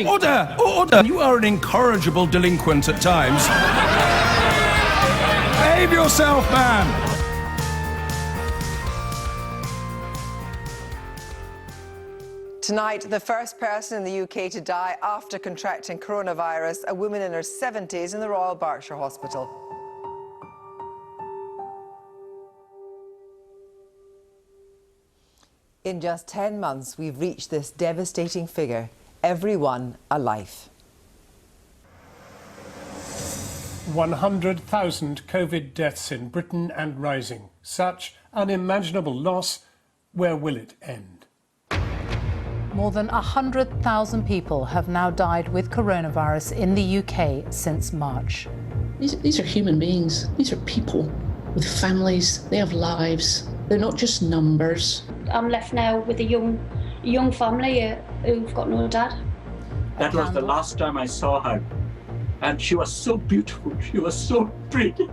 Order! Order! You are an incorrigible delinquent at times. Behave yourself, man! Tonight, the first person in the UK to die after contracting coronavirus, a woman in her 70s in the Royal Berkshire Hospital. In just 10 months, we've reached this devastating figure. Everyone a life. 100,000 COVID deaths in Britain and rising. Such unimaginable loss. Where will it end? More than 100,000 people have now died with coronavirus in the UK since March. These are human beings. These are people with families. They have lives. They're not just numbers. I'm left now with a young family who've got no dad. That was the last time I saw her. And she was so beautiful. She was so pretty.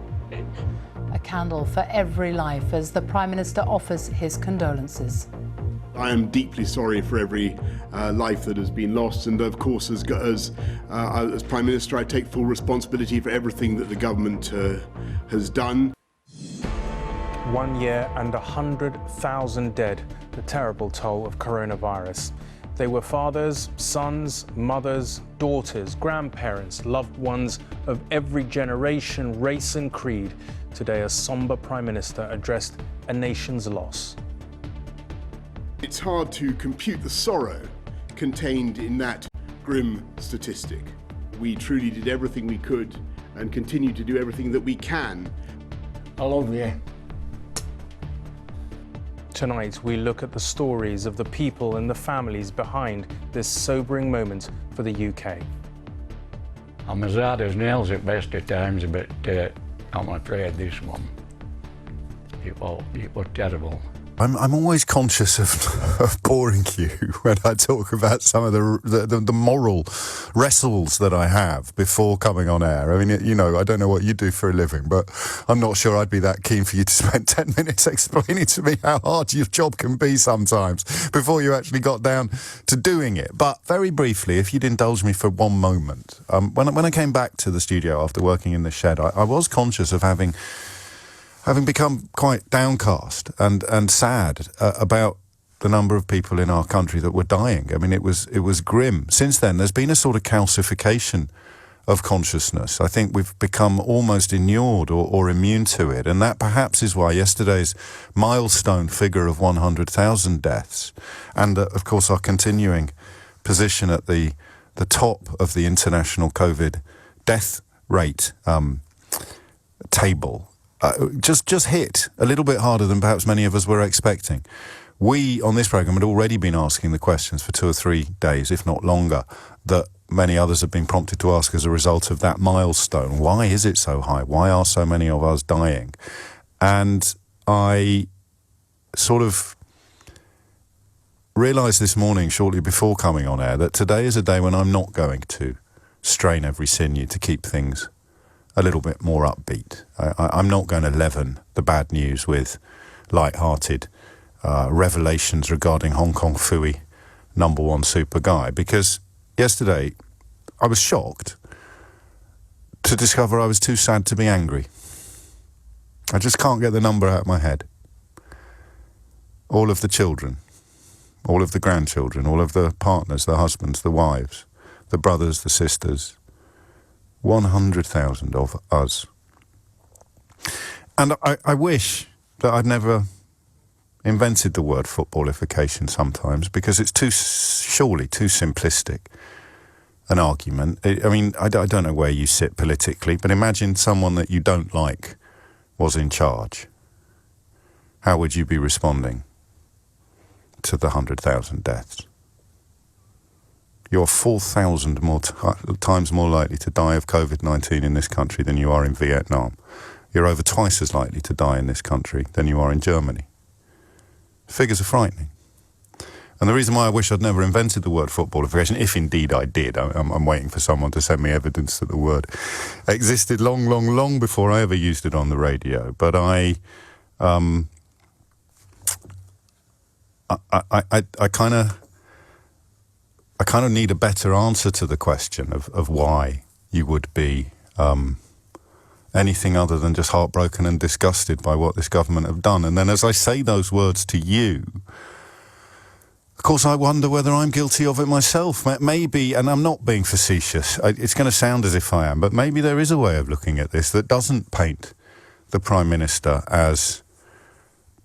A candle for every life as the Prime Minister offers his condolences. I am deeply sorry for every life that has been lost, and of course, as Prime Minister, I take full responsibility for everything that the government has done. 1 year and 100,000 dead, the terrible toll of coronavirus. They were fathers, sons, mothers, daughters, grandparents, loved ones of every generation, race and creed. Today, a sombre Prime Minister addressed a nation's loss. It's hard to compute the sorrow contained in that grim statistic. We truly did everything we could and continue to do everything that we can. I love you. Tonight, we look at the stories of the people and the families behind this sobering moment for the UK. I'm as hard as nails at best of times, but I'm afraid this one, it was terrible. I'm always conscious of boring you when I talk about some of the moral wrestles that I have before coming on air. I mean, you know, I don't know what you do for a living, but I'm not sure I'd be that keen for you to spend 10 minutes explaining to me how hard your job can be sometimes before you actually got down to doing it. But very briefly, if you'd indulge me for one moment, when I came back to the studio after working in the shed, I was conscious of having become quite downcast and sad about the number of people in our country that were dying. I mean, it was grim. Since then, there's been a sort of calcification of consciousness. I think we've become almost inured or immune to it, and that perhaps is why yesterday's milestone figure of 100,000 deaths, and of course our continuing position at the top of the international COVID death rate table, just hit a little bit harder than perhaps many of us were expecting. We, on this programme, had already been asking the questions for 2 or 3 days, if not longer, that many others have been prompted to ask as a result of that milestone. Why is it so high? Why are so many of us dying? And I sort of realised this morning, shortly before coming on air, that today is a day when I'm not going to strain every sinew to keep things a little bit more upbeat. I'm not going to leaven the bad news with light-hearted revelations regarding Hong Kong Phooey #1 super guy, because yesterday I was shocked to discover I was too sad to be angry. I just can't get the number out of my head. All of the children, all of the grandchildren, all of the partners, the husbands, the wives, the brothers, the sisters, 100,000 of us. And I wish that I'd never invented the word footballification sometimes, because it's surely too simplistic an argument. I mean, I don't know where you sit politically, but imagine someone that you don't like was in charge. How would you be responding to the 100,000 deaths? You're 4,000 times more likely to die of COVID-19 in this country than you are in Vietnam. You're over twice as likely to die in this country than you are in Germany. Figures are frightening. And the reason why I wish I'd never invented the word footballification, if indeed I did, I'm waiting for someone to send me evidence that the word existed long before I ever used it on the radio. But I kind I kind of need a better answer to the question of why you would be anything other than just heartbroken and disgusted by what this government have done. And then as I say those words to you, of course, I wonder whether I'm guilty of it myself. Maybe, and I'm not being facetious, it's going to sound as if I am, but maybe there is a way of looking at this that doesn't paint the Prime Minister as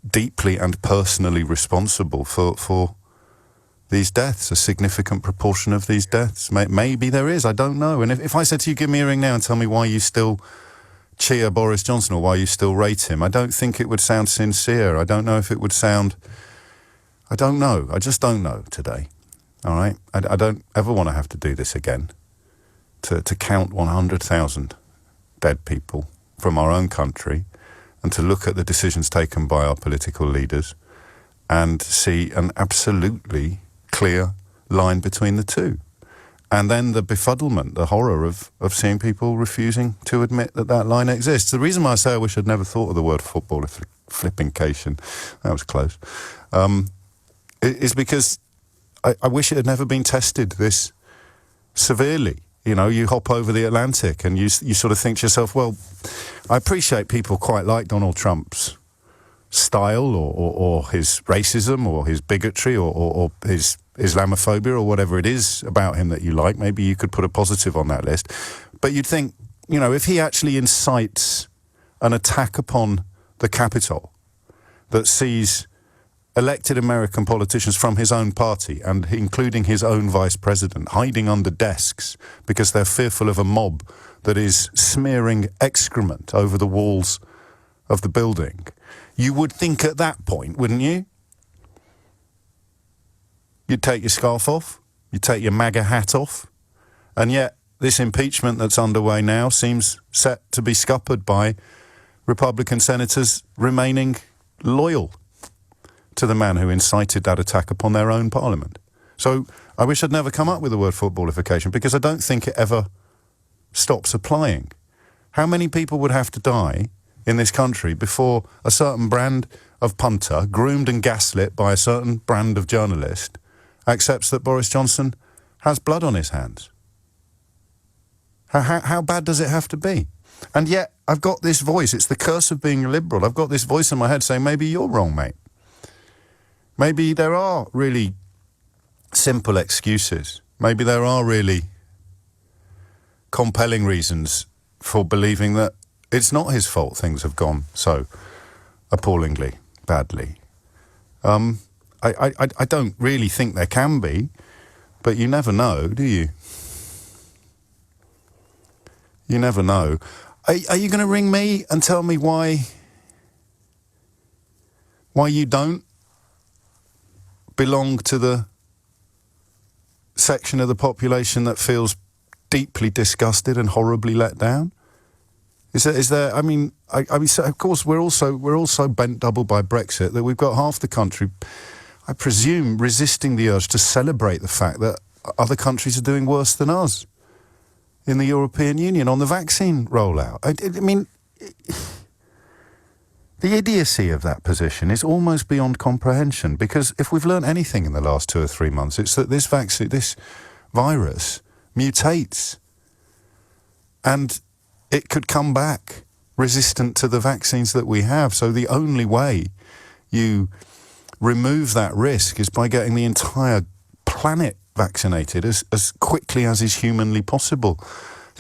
deeply and personally responsible for these deaths, a significant proportion of these deaths. Maybe there is, I don't know. And if I said to you, give me a ring now and tell me why you still cheer Boris Johnson or why you still rate him, I don't think it would sound sincere. I don't know if it would sound... I don't know. I just don't know today. All right? I don't ever want to have to do this again, to count 100,000 dead people from our own country and to look at the decisions taken by our political leaders and see an absolutely clear line between the two. And then the befuddlement, the horror of seeing people refusing to admit that that line exists. The reason why I say I wish I'd never thought of the word footballification, that was close, is because I wish it had never been tested this severely. You know, you hop over the Atlantic and you sort of think to yourself, well, I appreciate people quite like Donald Trump's style or his racism or his bigotry or his Islamophobia or whatever it is about him that you like. Maybe you could put a positive on that list. But you'd think, you know, if he actually incites an attack upon the Capitol that sees elected American politicians from his own party, and including his own vice president, hiding under desks because they're fearful of a mob that is smearing excrement over the walls of the building, you would think at that point, wouldn't you? You'd take your scarf off, you'd take your MAGA hat off, and yet this impeachment that's underway now seems set to be scuppered by Republican senators remaining loyal to the man who incited that attack upon their own parliament. So I wish I'd never come up with the word footballification, because I don't think it ever stops applying. How many people would have to die in this country before a certain brand of punter, groomed and gaslit by a certain brand of journalist, accepts that Boris Johnson has blood on his hands? How bad does it have to be? And yet I've got this voice, it's the curse of being a liberal, I've got this voice in my head saying, maybe you're wrong, mate. Maybe there are really simple excuses. Maybe there are really compelling reasons for believing that it's not his fault things have gone so appallingly badly. I don't really think there can be, but you never know, do you? You never know. Are you going to ring me and tell me why you don't belong to the section of the population that feels deeply disgusted and horribly let down? Is there? I mean, of course, we're also bent double by Brexit, that we've got half the country, I presume, resisting the urge to celebrate the fact that other countries are doing worse than us in the European Union on the vaccine rollout. I mean, the idiocy of that position is almost beyond comprehension, because if we've learned anything in the last 2 or 3 months, it's that this virus mutates and it could come back resistant to the vaccines that we have. So the only way you remove that risk is by getting the entire planet vaccinated as quickly as is humanly possible.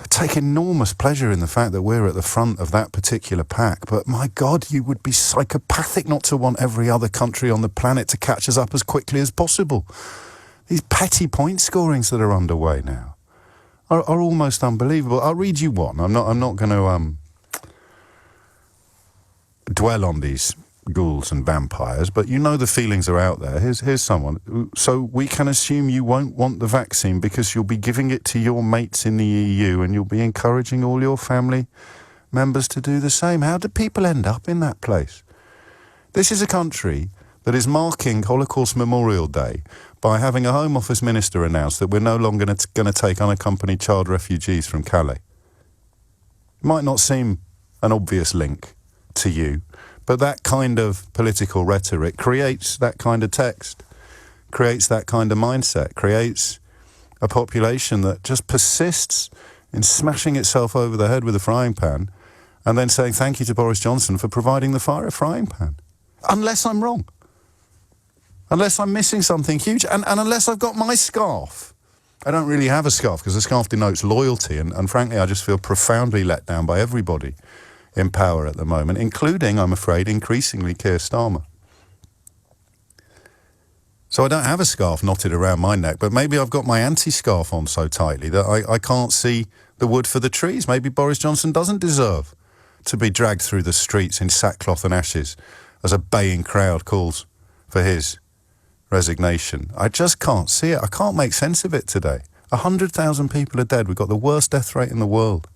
I take enormous pleasure in the fact that we're at the front of that particular pack, but my God, you would be psychopathic not to want every other country on the planet to catch us up as quickly as possible. These petty point scorings that are underway now are almost unbelievable. I'll read you one. I'm not going to dwell on these ghouls and vampires, but you know the feelings are out there. Here's someone. So we can assume you won't want the vaccine because you'll be giving it to your mates in the EU and you'll be encouraging all your family members to do the same. How do people end up in that place? This is a country that is marking Holocaust Memorial Day by having a Home Office minister announce that we're no longer going to take unaccompanied child refugees from Calais. It might not seem an obvious link to you, but that kind of political rhetoric creates that kind of text, creates that kind of mindset, creates a population that just persists in smashing itself over the head with a frying pan and then saying thank you to Boris Johnson for providing the frying pan. Unless I'm wrong. Unless I'm missing something huge. And unless I've got my scarf. I don't really have a scarf because a scarf denotes loyalty. And frankly, I just feel profoundly let down by everybody in power at the moment, including, I'm afraid, increasingly Keir Starmer. So I don't have a scarf knotted around my neck, but maybe I've got my anti-scarf on so tightly that I can't see the wood for the trees. Maybe Boris Johnson doesn't deserve to be dragged through the streets in sackcloth and ashes as a baying crowd calls for his resignation. I just can't see it. I can't make sense of it today. 100,000 people are dead. We've got the worst death rate in the world.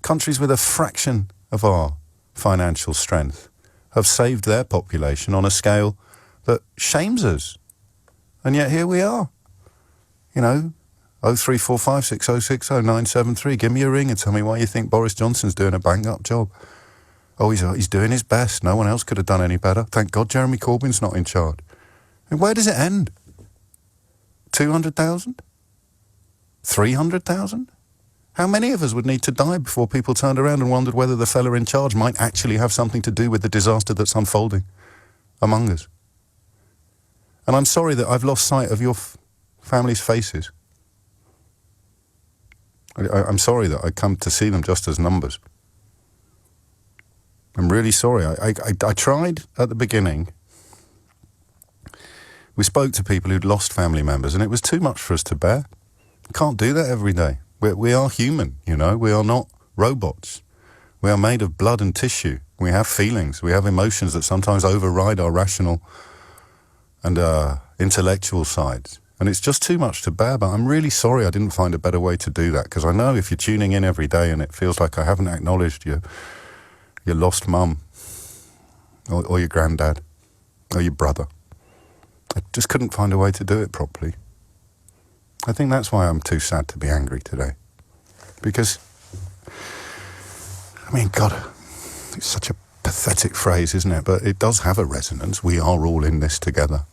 Countries with a fraction of our financial strength have saved their population on a scale that shames us. And yet here we are. You know, 03456060973. Give me a ring and tell me why you think Boris Johnson's doing a bang-up job. Oh, he's doing his best. No one else could have done any better. Thank God Jeremy Corbyn's not in charge. And where does it end? 200,000? 300,000? How many of us would need to die before people turned around and wondered whether the fella in charge might actually have something to do with the disaster that's unfolding among us? And I'm sorry that I've lost sight of your family's faces. I'm sorry that I come to see them just as numbers. I'm really sorry. I tried at the beginning. We spoke to people who'd lost family members, and it was too much for us to bear. Can't do that every day. We are human, you know. We are not robots. We are made of blood and tissue. We have feelings. We have emotions that sometimes override our rational and intellectual sides. And it's just too much to bear, but I'm really sorry I didn't find a better way to do that, because I know if you're tuning in every day and it feels like I haven't acknowledged your lost mum or your granddad or your brother, I just couldn't find a way to do it properly. I think that's why I'm too sad to be angry today. Because, I mean, God, it's such a pathetic phrase, isn't it? But it does have a resonance. We are all in this together.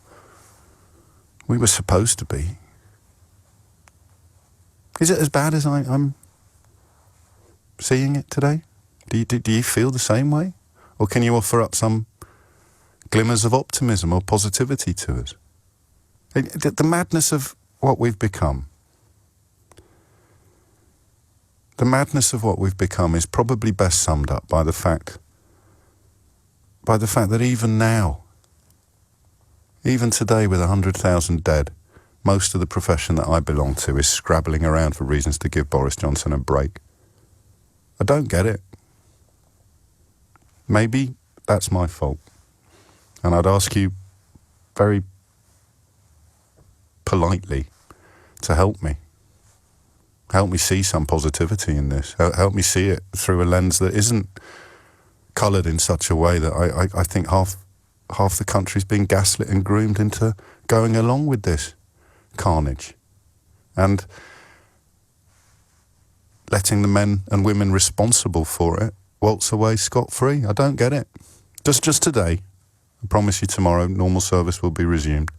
We were supposed to be. Is it as bad as I'm seeing it today? Do you feel the same way? Or can you offer up some glimmers of optimism or positivity to us? The madness of what we've become. The madness of what we've become is probably best summed up by the fact that even now, even today with 100,000 dead, most of the profession that I belong to is scrabbling around for reasons to give Boris Johnson a break. I don't get it. Maybe that's my fault. And I'd ask you very politely to help me. Help me see some positivity in this. Help me see it through a lens that isn't coloured in such a way that I think half the country's been gaslit and groomed into going along with this carnage and letting the men and women responsible for it waltz away scot-free. I don't get it. Just today, I promise you tomorrow, normal service will be resumed.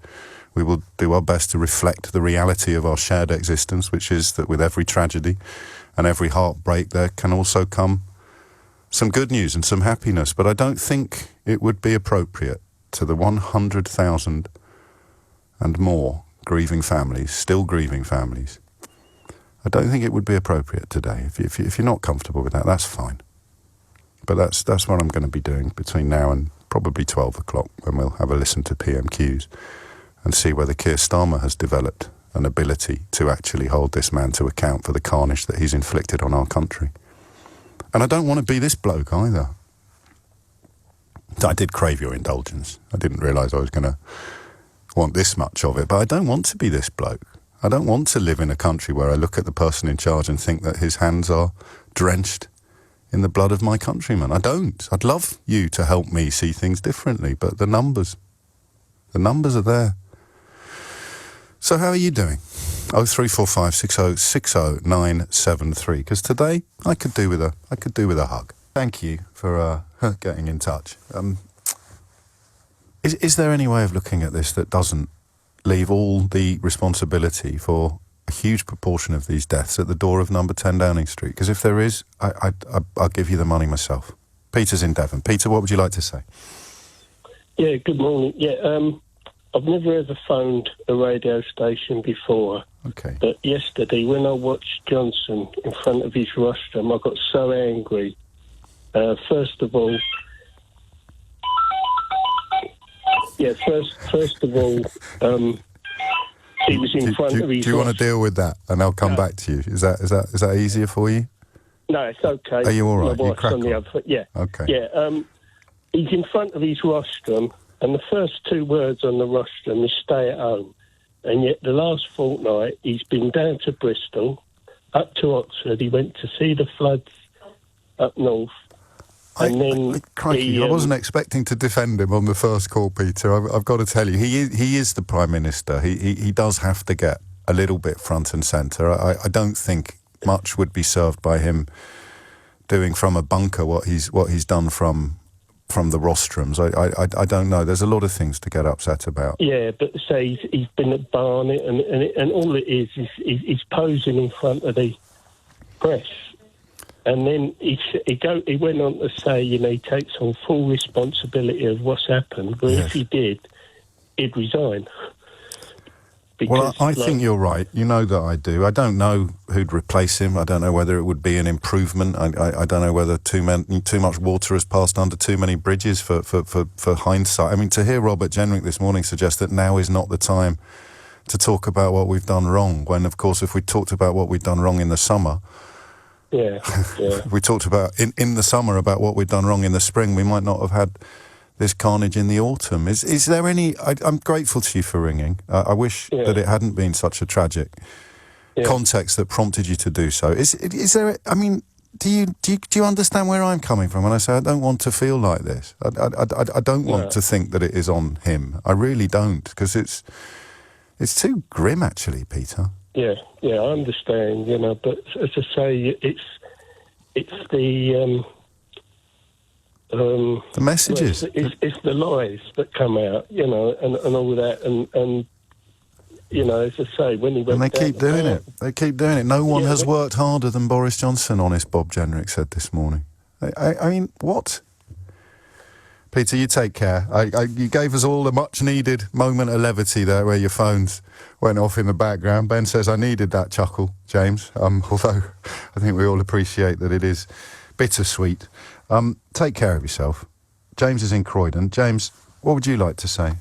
We will do our best to reflect the reality of our shared existence, which is that with every tragedy and every heartbreak, there can also come some good news and some happiness. But I don't think it would be appropriate to the 100,000 and more grieving families, still grieving families. I don't think it would be appropriate today. If you're not comfortable with that, that's fine. But that's what I'm going to be doing between now and probably 12 o'clock, when we'll have a listen to PMQs and see whether Keir Starmer has developed an ability to actually hold this man to account for the carnage that he's inflicted on our country. And I don't want to be this bloke either. I did crave your indulgence. I didn't realise I was going to want this much of it, but I don't want to be this bloke. I don't want to live in a country where I look at the person in charge and think that his hands are drenched in the blood of my countrymen. I don't. I'd love you to help me see things differently, but the numbers are there. So how are you doing? 03456060973. Because today I could do with a hug. Thank you for getting in touch. Is there any way of looking at this that doesn't leave all the responsibility for a huge proportion of these deaths at the door of number 10 Downing Street? Because if there is, I'll give you the money myself. Peter's in Devon. Peter, what would you like to say? Yeah, good morning. Yeah, I've never ever phoned a radio station before. Okay. But yesterday, when I watched Johnson in front of his rostrum, I got so angry. First of all, he was in front of his. Do you want to deal with that, and I'll come back to you? Is that easier for you? No, it's okay. Are you all right? My wife's on the other foot. Yeah. Okay. Yeah. He's in front of his rostrum, and the first two words on the rostrum is "stay at home." And yet, the last fortnight, he's been down to Bristol, up to Oxford. He went to see the floods up north. And then I wasn't expecting to defend him on the first call, Peter. I've got to tell you, he is the Prime Minister. He does have to get a little bit front and centre. I don't think much would be served by him doing from a bunker what he's done from the rostrums. I don't know. There's a lot of things to get upset about. Yeah, but say he's been at Barnet, and all it is he's posing in front of the press. And then he went on to say, he takes on full responsibility of what's happened. But if he did, he'd resign. Well, I think you're right. You know that I do. I don't know who'd replace him. I don't know whether it would be an improvement. I don't know whether too much water has passed under too many bridges for hindsight. I mean, to hear Robert Jenrick this morning suggest that now is not the time to talk about what we've done wrong, when, of course, if we talked about what we'd done wrong in the summer... Yeah. We talked about in the summer about what we'd done wrong in the spring. We might not have had this carnage in the autumn. Is there any? I'm grateful to you for ringing. I wish that it hadn't been such a tragic context that prompted you to do so. Is there? I mean, do you understand where I'm coming from when I say I don't want to feel like this? I don't want to think that it is on him. I really don't, because it's too grim, actually, Peter. Yeah, I understand, but as I say, it's the messages. It's the lies that come out, and all that, and as I say, when he went, and they keep doing it. They keep doing it. No one has worked harder than Boris Johnson, honest Bob Jenrick said this morning. I mean, what? Peter, you take care. You gave us all a much-needed moment of levity there where your phones went off in the background. Ben says, I needed that chuckle, James, although I think we all appreciate that it is bittersweet. Take care of yourself. James is in Croydon. James, what would you like to say?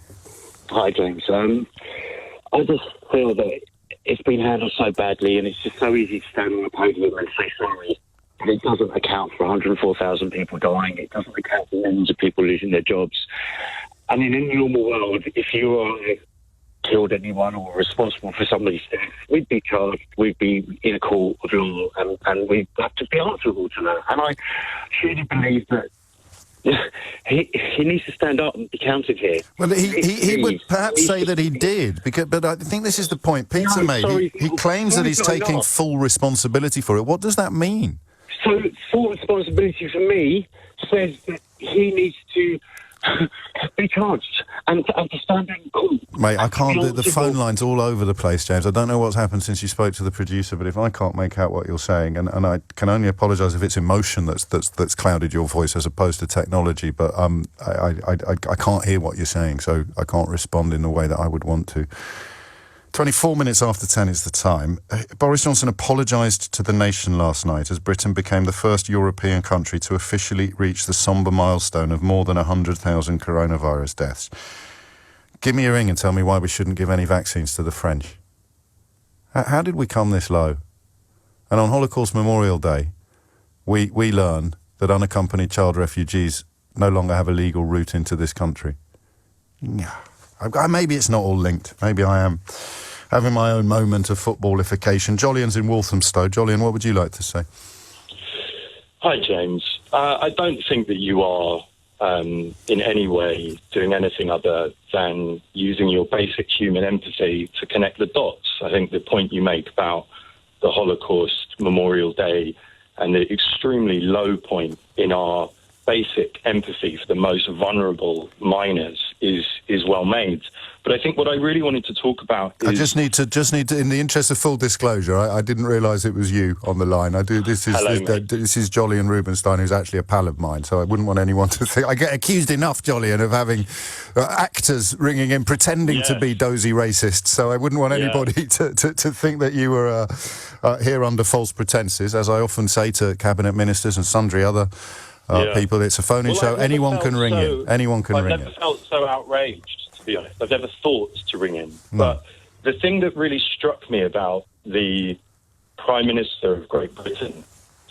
Hi, James. I just feel that it's been handled so badly, and it's just so easy to stand on a podium and say sorry. It doesn't account for 104,000 people dying. It doesn't account for millions of people losing their jobs. And in a normal world, if you are killed anyone or responsible for somebody's death, we'd be charged, we'd be in a court of law, and we'd have to be answerable to that. And I truly believe that he needs to stand up and be counted here. Well, he would perhaps say that he did, but I think this is the point Peter made. He claims that he's taking full responsibility for it. What does that mean? So full responsibility for me says that he needs to be charged and to stand in court. Mate, I can't. The phone line's all over the place, James. I don't know what's happened since you spoke to the producer, but if I can't make out what you're saying, and I can only apologise if it's emotion that's clouded your voice as opposed to technology, but I can't hear what you're saying, so I can't respond in the way that I would want to. 24 minutes after 10 is the time. Boris Johnson apologised to the nation last night as Britain became the first European country to officially reach the sombre milestone of more than 100,000 coronavirus deaths. Give me a ring and tell me why we shouldn't give any vaccines to the French. How did we come this low? And on Holocaust Memorial Day, we learn that unaccompanied child refugees no longer have a legal route into this country. Maybe it's not all linked. Maybe I am having my own moment of footballification. Jolyon's in Walthamstow. Jolyon, what would you like to say? Hi, James. I don't think that you are in any way doing anything other than using your basic human empathy to connect the dots. I think the point you make about the Holocaust Memorial Day and the extremely low point in our basic empathy for the most vulnerable miners is well made. But I think what I really wanted to talk about is... I just need to, in the interest of full disclosure, I didn't realise it was you on the line. This is Jolyon Rubinstein, who's actually a pal of mine, so I wouldn't want anyone to think... I get accused enough, Jolyon, of having actors ringing in pretending to be dozy racists, so I wouldn't want anybody to think that you were here under false pretences. As I often say to cabinet ministers and sundry other people, it's a phone-in show. Anyone can ring in. Anyone can ring in. I've never felt so outraged, to be honest. I've never thought to ring in. But the thing that really struck me about the Prime Minister of Great Britain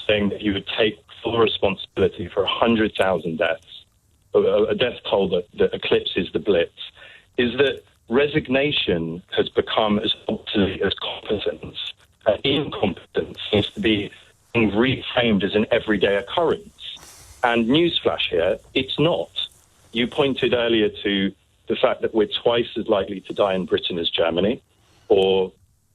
saying that he would take full responsibility for 100,000 deaths, a death toll that eclipses the Blitz, is that resignation has become as obsolete as competence. Incompetence seems to be being reframed as an everyday occurrence. And newsflash here, it's not. You pointed earlier to the fact that we're twice as likely to die in Britain as Germany, or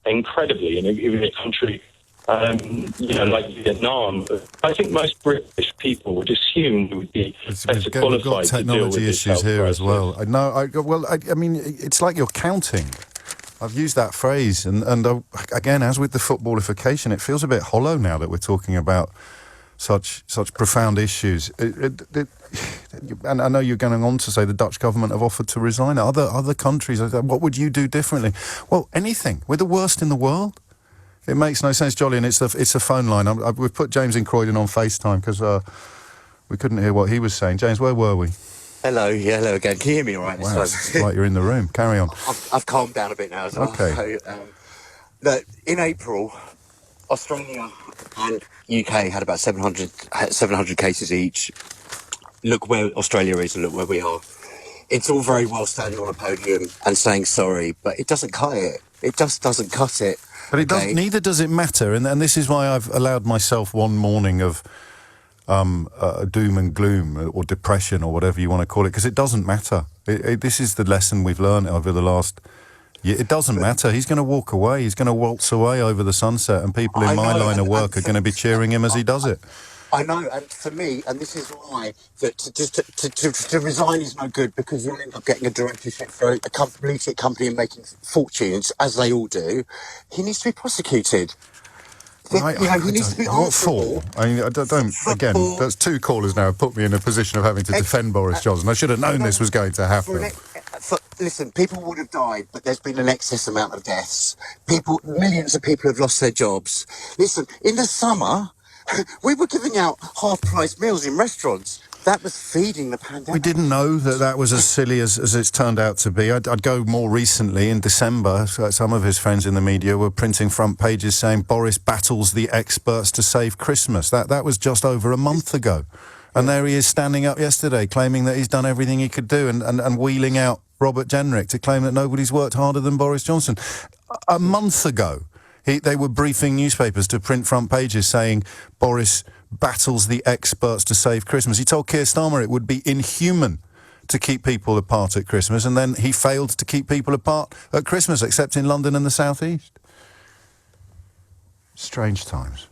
incredibly, in a country like Vietnam. I think most British people would assume we would be better qualified we've got technology to deal with issues here as well. I mean, it's like you're counting. I've used that phrase, and again, as with the footballification, it feels a bit hollow now that we're talking about such profound issues. And I know you're going on to say the Dutch government have offered to resign. Other countries, what would you do differently? Well, anything. We're the worst in the world. It makes no sense, Jolyon. It's a phone line. We've put James in Croydon on FaceTime because we couldn't hear what he was saying. James, where were we? Hello again. Can you hear me all right this time? It's like you're in the room. Carry on. I've calmed down a bit now as well. Okay. So, in April, Australia and UK had about 700 cases each. Look where Australia is and look where we are. It's all very well standing on a podium and saying sorry, but it doesn't cut it. It just doesn't cut it. But it does. Neither does it matter, and this is why I've allowed myself one morning of doom and gloom or depression or whatever you want to call it, because it doesn't matter. This is the lesson we've learned over the last year. It doesn't matter. He's going to walk away. He's going to waltz away over the sunset, and people in my line of work are going to be cheering him as he does it. I know, and for me, and this is why, that to resign is no good, because you'll end up getting a directorship for a blue chip company and making fortunes, as they all do. He needs to be prosecuted. He needs to be answerable. What for? I mean, I don't again, that's two callers now have put me in a position of having to defend Boris Johnson. I should have known this was going to happen. Listen, people would have died, but there's been an excess amount of deaths. Millions of people have lost their jobs. Listen, in the summer, we were giving out half-price meals in restaurants. That was feeding the pandemic. We didn't know that was as silly as it's turned out to be. I'd go more recently, in December, some of his friends in the media were printing front pages saying Boris battles the experts to save Christmas. That was just over a month ago. And there he is standing up yesterday claiming that he's done everything he could do and wheeling out Robert Jenrick to claim that nobody's worked harder than Boris Johnson. A month ago, they were briefing newspapers to print front pages saying Boris battles the experts to save Christmas. He told Keir Starmer it would be inhuman to keep people apart at Christmas, and then he failed to keep people apart at Christmas, except in London and the South East. Strange times.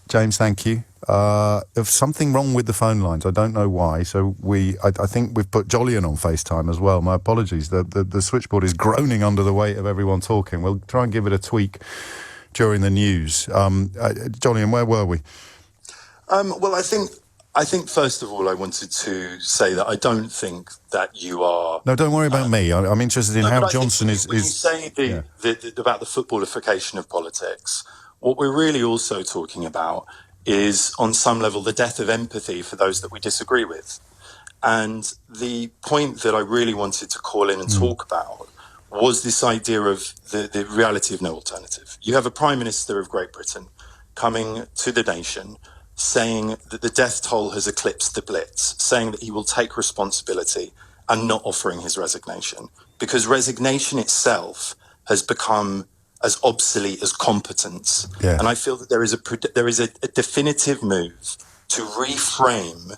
James, thank you. There's something wrong with the phone lines. I don't know why. So I think we've put Jolyon on FaceTime as well. My apologies. The switchboard is groaning under the weight of everyone talking. We'll try and give it a tweak during the news. Jolyon, where were we? Well, I think first of all, I wanted to say that I don't think that you are... No, don't worry about me. I'm interested in how Johnson is... When you say about the footballification of politics, what we're really also talking about is, on some level, the death of empathy for those that we disagree with. And the point that I really wanted to call in and talk about was this idea of the reality of no alternative. You have a Prime Minister of Great Britain coming to the nation saying that the death toll has eclipsed the Blitz, saying that he will take responsibility and not offering his resignation, because resignation itself has become as obsolete as competence. Yeah. And I feel that there is a definitive move to reframe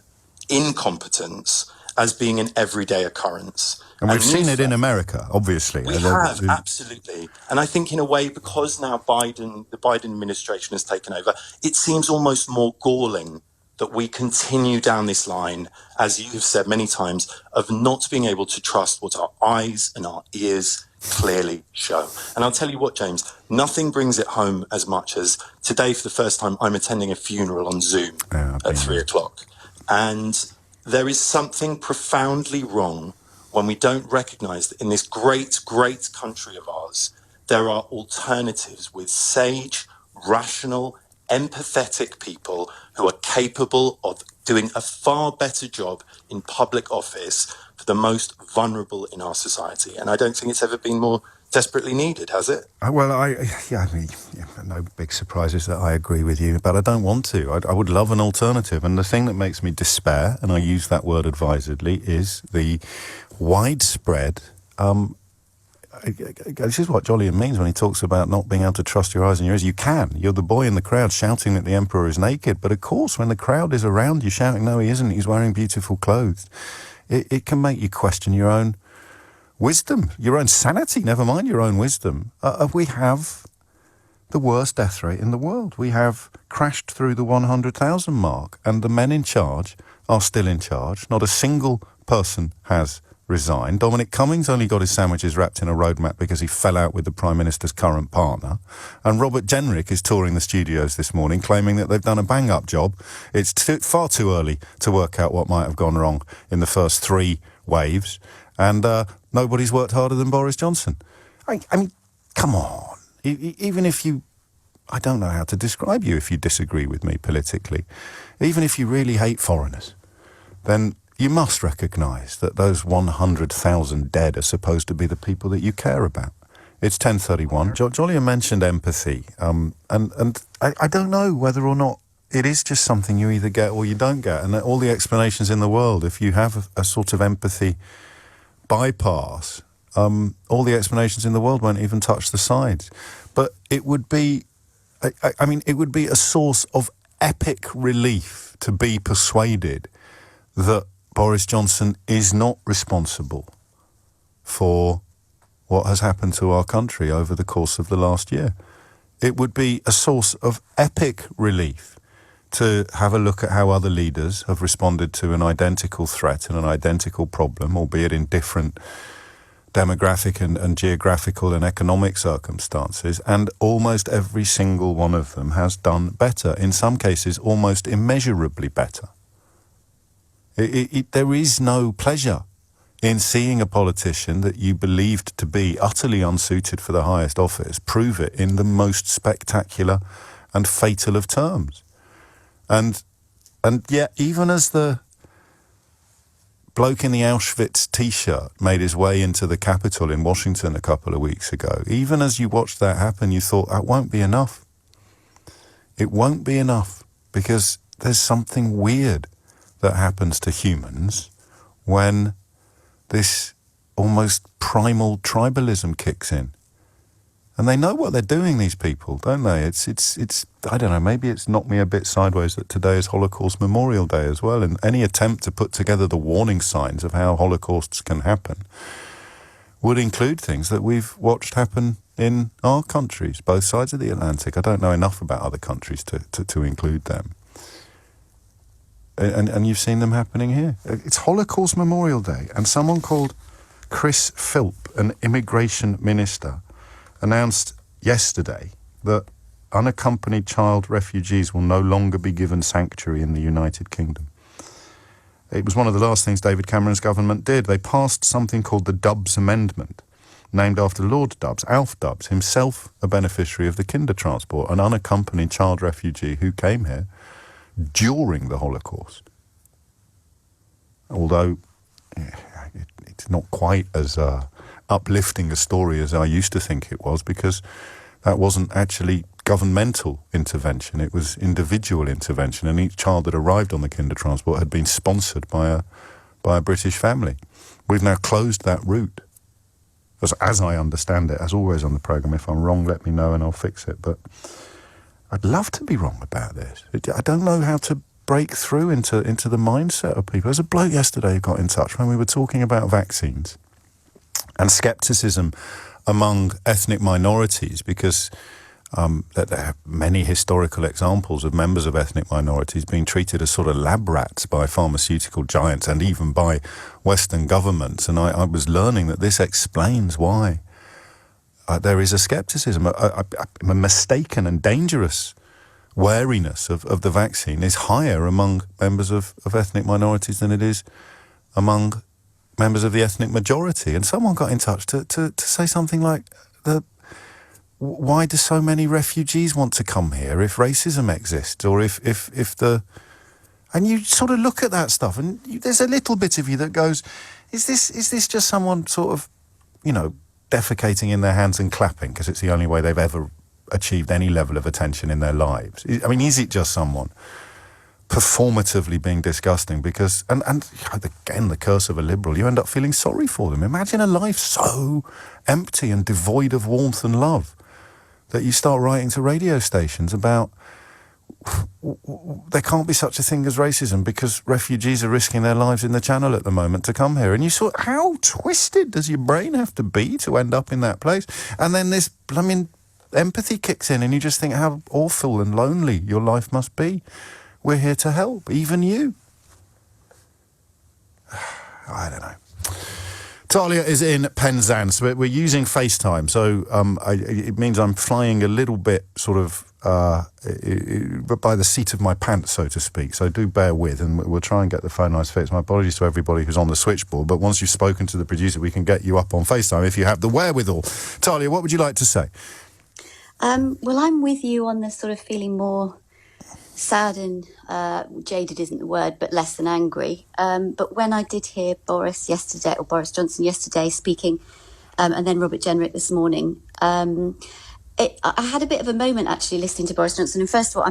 incompetence as being an everyday occurrence. And we've seen it in America, obviously. We have, absolutely. And I think in a way, because now the Biden administration has taken over, it seems almost more galling that we continue down this line, as you have said many times, of not being able to trust what our eyes and our ears clearly show. And I'll tell you what, James, nothing brings it home as much as today, for the first time, I'm attending a funeral on Zoom at 3:00. And there is something profoundly wrong when we don't recognise that in this great, great country of ours, there are alternatives with sage, rational, empathetic people who are capable of doing a far better job in public office for the most vulnerable in our society. And I don't think it's ever been more desperately needed, has it? No big surprises that I agree with you, but I don't want to. I would love an alternative. And the thing that makes me despair, and I use that word advisedly, is the widespread... this is what Jolyon means when he talks about not being able to trust your eyes and your ears. You can. You're the boy in the crowd shouting that the emperor is naked. But of course, when the crowd is around you shouting, no, he isn't, he's wearing beautiful clothes, it can make you question your own wisdom, your own sanity, never mind your own wisdom. We have the worst death rate in the world. We have crashed through the 100,000 mark, and the men in charge are still in charge. Not a single person has resigned. Dominic Cummings only got his sandwiches wrapped in a roadmap because he fell out with the Prime Minister's current partner. And Robert Jenrick is touring the studios this morning, claiming that they've done a bang-up job. It's far too early to work out what might have gone wrong in the first 3 waves. And nobody's worked harder than Boris Johnson. I mean, come on. Even if you... I don't know how to describe you if you disagree with me politically. Even if you really hate foreigners, then you must recognise that those 100,000 dead are supposed to be the people that you care about. It's 10:31. Jolyon mentioned empathy, and I don't know whether or not it is just something you either get or you don't get, and all the explanations in the world, if you have a sort of empathy bypass, all the explanations in the world won't even touch the sides. But it would be, I mean, it would be a source of epic relief to be persuaded that Boris Johnson is not responsible for what has happened to our country over the course of the last year. It would be a source of epic relief to have a look at how other leaders have responded to an identical threat and an identical problem, albeit in different demographic and geographical and economic circumstances, and almost every single one of them has done better, in some cases almost immeasurably better. There is no pleasure in seeing a politician that you believed to be utterly unsuited for the highest office prove it in the most spectacular and fatal of terms. And yet, even as the bloke in the Auschwitz T-shirt made his way into the Capitol in Washington a couple of weeks ago, even as you watched that happen, you thought, that won't be enough. It won't be enough, because there's something weird that happens to humans when this almost primal tribalism kicks in. And they know what they're doing, these people, don't they? It's I don't know, maybe it's knocked me a bit sideways that today is Holocaust Memorial Day as well, and any attempt to put together the warning signs of how Holocausts can happen would include things that we've watched happen in our countries, both sides of the Atlantic. I don't know enough about other countries to include them. And you've seen them happening here. It's Holocaust Memorial Day, and someone called Chris Philp, an immigration minister, announced yesterday that unaccompanied child refugees will no longer be given sanctuary in the United Kingdom. It was one of the last things David Cameron's government did. They passed something called the Dubs Amendment, named after Lord Dubs, Alf Dubs, himself a beneficiary of the kinder transport, an unaccompanied child refugee who came here during the Holocaust. Although it's not quite as uplifting a story as I used to think it was, because that wasn't actually governmental intervention, it was individual intervention, and each child that arrived on the kinder transport had been sponsored by a British family. We've now closed that route, as I understand it. As always on the programme, if I'm wrong, let me know and I'll fix it, but I'd love to be wrong about this. I don't know how to break through into the mindset of people. There's a bloke yesterday who got in touch when we were talking about vaccines and scepticism among ethnic minorities, because that there are many historical examples of members of ethnic minorities being treated as sort of lab rats by pharmaceutical giants and even by Western governments. And I was learning that this explains why there is a scepticism, a mistaken and dangerous wariness of the vaccine is higher among members of ethnic minorities than it is among members of the ethnic majority. And someone got in touch to say something like, why do so many refugees want to come here if racism exists, or if the... And you sort of look at that stuff and there's a little bit of you that goes, is this just someone sort of, defecating in their hands and clapping because it's the only way they've ever achieved any level of attention in their lives? I mean, is it just someone performatively being disgusting? Because, and again, the curse of a liberal, you end up feeling sorry for them. Imagine a life so empty and devoid of warmth and love that you start writing to radio stations about there can't be such a thing as racism because refugees are risking their lives in the Channel at the moment to come here. And you sort of, how twisted does your brain have to be to end up in that place? And then this, empathy kicks in and you just think how awful and lonely your life must be. We're here to help, even you. I don't know. Talia is in Penzance. We're using FaceTime, so it means I'm flying a little bit sort of by the seat of my pants, so to speak. So do bear with, and we'll try and get the phone lines fixed. My apologies to everybody who's on the switchboard, but once you've spoken to the producer, we can get you up on FaceTime if you have the wherewithal. Talia, what would you like to say? Well, I'm with you on the sort of feeling more sad and jaded isn't the word, but less than angry. But when I did hear Boris Johnson yesterday speaking, and then Robert Jenrick this morning, I had a bit of a moment actually listening to Boris Johnson. And first of all,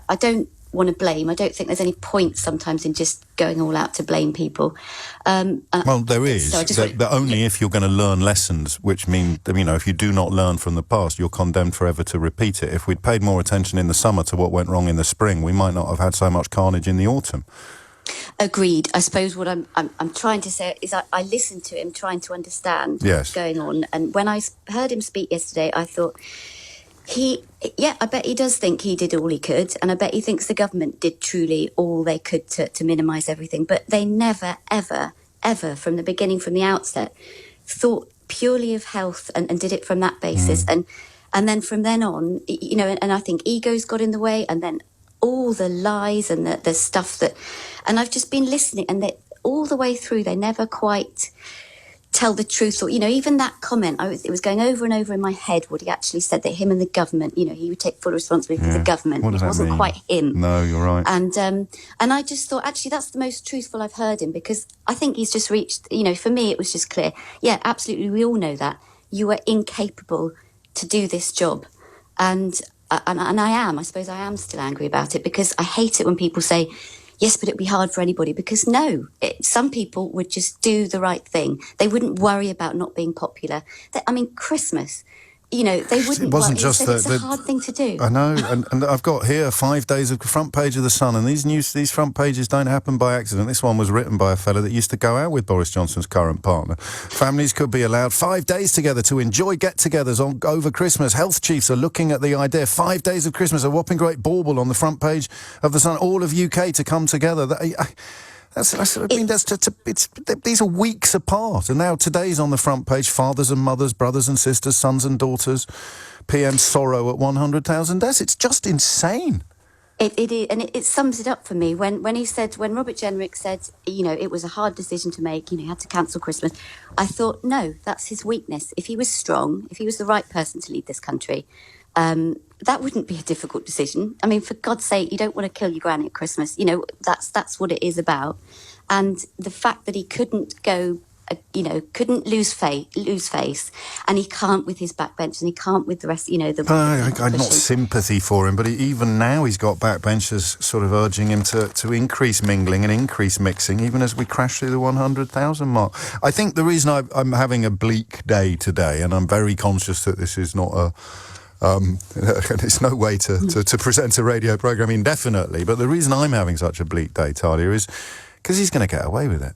I don't want to blame. I don't think there's any point sometimes in just going all out to blame people. Well, there is, but only if you're going to learn lessons, which mean, if you do not learn from the past, you're condemned forever to repeat it. If we'd paid more attention in the summer to what went wrong in the spring, we might not have had so much carnage in the autumn. Agreed. I suppose what I'm trying to say is I listened to him trying to understand what's going on. And when I heard him speak yesterday, I thought, I bet he does think he did all he could, and I bet he thinks the government did truly all they could to minimise everything. But they never, ever, ever, from the beginning, from the outset, thought purely of health and did it from that basis. And then from then on, and I think egos got in the way, and then all the lies and the stuff that... And I've just been listening, and all the way through, they never quite tell the truth. Or, even that comment, it was going over and over in my head what he actually said, that him and the government, he would take full responsibility for the government. What does it that wasn't mean? quite him. No, you're right. And I just thought, actually, that's the most truthful I've heard him, because I think he's just reached, for me, it was just clear. Yeah, absolutely, we all know that. You are incapable to do this job. And I suppose I am still angry about it, because I hate it when people say, yes, but it'd be hard for anybody, because some people would just do the right thing. They wouldn't worry about not being popular. Christmas, they wouldn't. It wasn't worry. just It's a hard thing to do. I know, and I've got here 5 days of front page of the Sun, and these front pages don't happen by accident. This one was written by a fella that used to go out with Boris Johnson's current partner. Families could be allowed 5 days together to enjoy get-togethers over Christmas. Health chiefs are looking at the idea. 5 days of Christmas, a whopping great bauble on the front page of the Sun. All of UK to come together. These are weeks apart, and now today's on the front page. Fathers and mothers, brothers and sisters, sons and daughters. PM sorrow at 100,000 deaths. It's just insane. It is, and it sums it up for me. When Robert Jenrick said, it was a hard decision to make, he had to cancel Christmas, I thought, no, that's his weakness. If he was strong, if he was the right person to lead this country, that wouldn't be a difficult decision. For God's sake, you don't want to kill your granny at Christmas. That's what it is about. And the fact that he couldn't go, couldn't lose face, and he can't with his backbench, and he can't with the rest, I've not sympathy for him, but even now he's got backbenchers sort of urging him to increase mingling and increase mixing, even as we crash through the 100,000 mark. I think the reason I'm having a bleak day today, and I'm very conscious that this is not a... it's no way to present a radio programme indefinitely, but the reason I'm having such a bleak day, Talia, is because he's going to get away with it.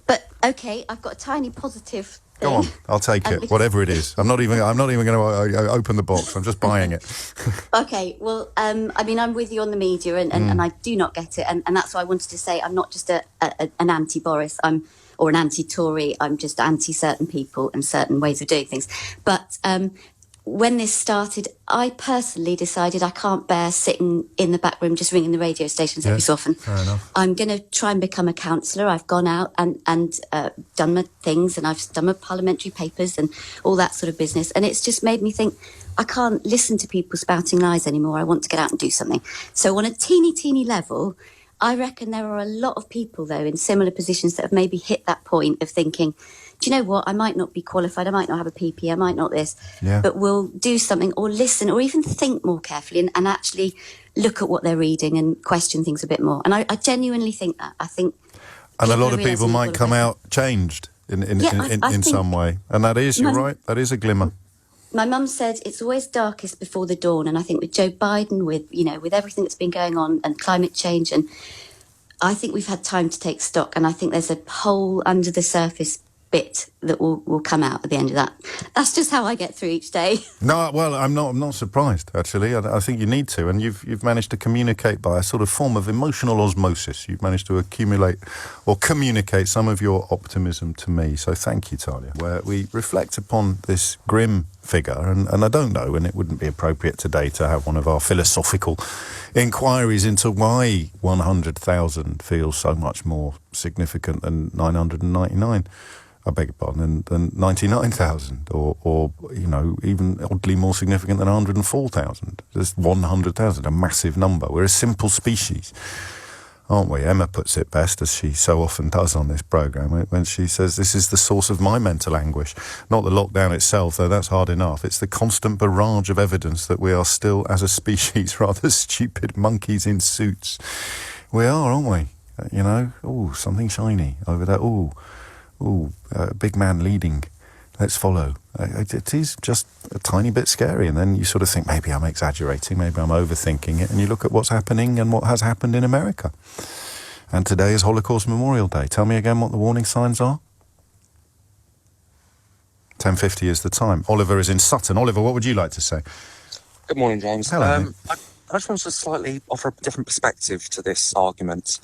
But, OK, I've got a tiny positive Go on, I'll take it, whatever it is. I'm not even going to open the box. I'm just buying it. Okay, well, I mean, I'm with you on the media, and I do not get it, and that's why I wanted to say I'm not just an anti-Boris, or an anti-Tory. I'm just anti certain people and certain ways of doing things. But when this started, I personally decided I can't bear sitting in the back room just ringing the radio stations every so often. Fair enough. I'm going to try and become a counsellor. I've gone out and done my things, and I've done my parliamentary papers and all that sort of business. And it's just made me think I can't listen to people spouting lies anymore. I want to get out and do something. So on a teeny level, I reckon there are a lot of people, though, in similar positions that have maybe hit that point of thinking, do you know what, I might not be qualified, I might not have a PP, I might not this, but will do something or listen or even think more carefully and actually look at what they're reading and question things a bit more. And I genuinely think that. I think... And a lot of people might come out changed in some way. And that is, you're right, that is a glimmer. My mum said it's always darkest before the dawn, and I think with Joe Biden, with everything that's been going on and climate change, and I think we've had time to take stock, and I think there's a whole under the surface bit that will come out at the end of that. That's just how I get through each day. No, well, I'm not surprised, actually. I think you need to, and you've managed to communicate by a sort of form of emotional osmosis. You've managed to accumulate or communicate some of your optimism to me, so thank you, Talia. Where we reflect upon this grim figure, and I don't know, and it wouldn't be appropriate today to have one of our philosophical inquiries into why 100,000 feels so much more significant than 999. I beg your pardon, than 99,000, or even oddly more significant than 104,000. There's 100,000, a massive number. We're a simple species, aren't we? Emma puts it best, as she so often does on this programme, when she says, this is the source of my mental anguish. Not the lockdown itself, though that's hard enough. It's the constant barrage of evidence that we are still, as a species, rather stupid monkeys in suits. We are, aren't we? Something shiny over there. Big man leading. Let's follow. It is just a tiny bit scary, and then you sort of think, maybe I'm exaggerating, maybe I'm overthinking it, and you look at what's happening and what has happened in America. And today is Holocaust Memorial Day. Tell me again what the warning signs are. 10:50 is the time. Oliver is in Sutton. Oliver, what would you like to say? Good morning, James. Hello. I just want to slightly offer a different perspective to this argument.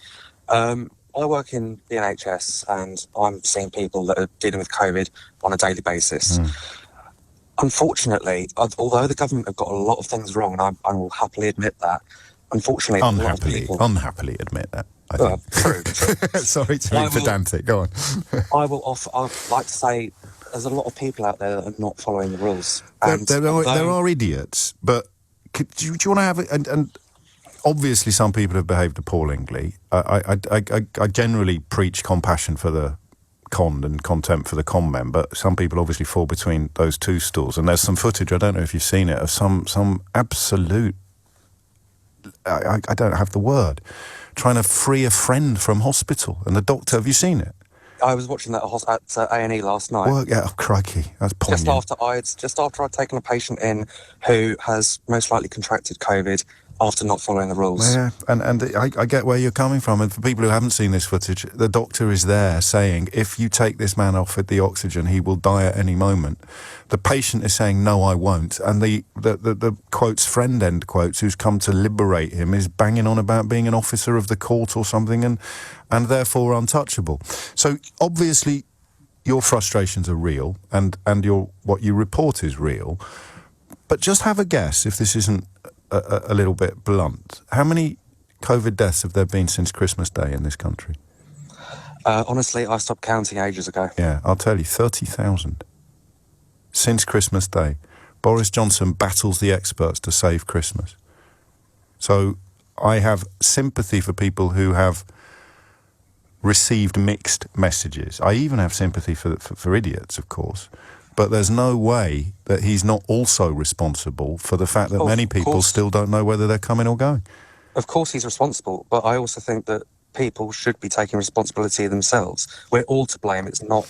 I work in the NHS, and I'm seeing people that are dealing with COVID on a daily basis. Unfortunately, although the government have got a lot of things wrong, and I will happily admit that, unfortunately... Unhappily admit that, I think. True. Sorry to be pedantic, go on. I'd like to say there's a lot of people out there that are not following the rules. There are idiots, but do you want to have... And obviously, some people have behaved appallingly. I generally preach compassion for the conned and contempt for the con men, but some people obviously fall between those two stools. And there's some footage, I don't know if you've seen it, of some absolute... I don't have the word. Trying to free a friend from hospital. And the doctor, have you seen it? I was watching that at A&E last night. Well, yeah, crikey, that's poignant. Just after I'd taken a patient in who has most likely contracted COVID after not following the rules. Yeah, and I get where you're coming from. And for people who haven't seen this footage, the doctor is there saying, if you take this man off with the oxygen, he will die at any moment. The patient is saying, no, I won't. And the quotes, friend end quotes, who's come to liberate him, is banging on about being an officer of the court or something, and therefore untouchable. So obviously your frustrations are real, and what you report is real. But just have a guess, if this isn't a little bit blunt. How many COVID deaths have there been since Christmas Day in this country? Honestly, I stopped counting ages ago. Yeah, I'll tell you, 30,000 since Christmas Day. Boris Johnson battles the experts to save Christmas. So I have sympathy for people who have received mixed messages. I even have sympathy for idiots, of course. But there's no way that he's not also responsible for the fact that many people still don't know whether they're coming or going. Of course he's responsible, but I also think that people should be taking responsibility themselves. We're all to blame, it's not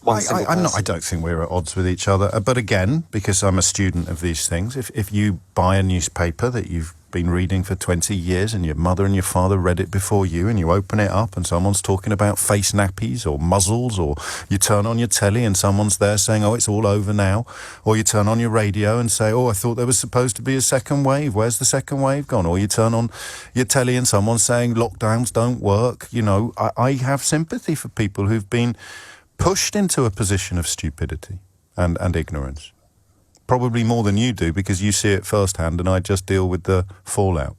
I don't think we're at odds with each other. But again, because I'm a student of these things, if you buy a newspaper that you've been reading for 20 years and your mother and your father read it before you, and you open it up and someone's talking about face nappies or muzzles, or you turn on your telly and someone's there saying, oh, it's all over now, or you turn on your radio and say, oh, I thought there was supposed to be a second wave, where's the second wave gone? Or you turn on your telly and someone's saying lockdowns don't work. You know, I have sympathy for people who've been pushed into a position of stupidity and ignorance. Probably more than you do, because you see it firsthand and I just deal with the fallout.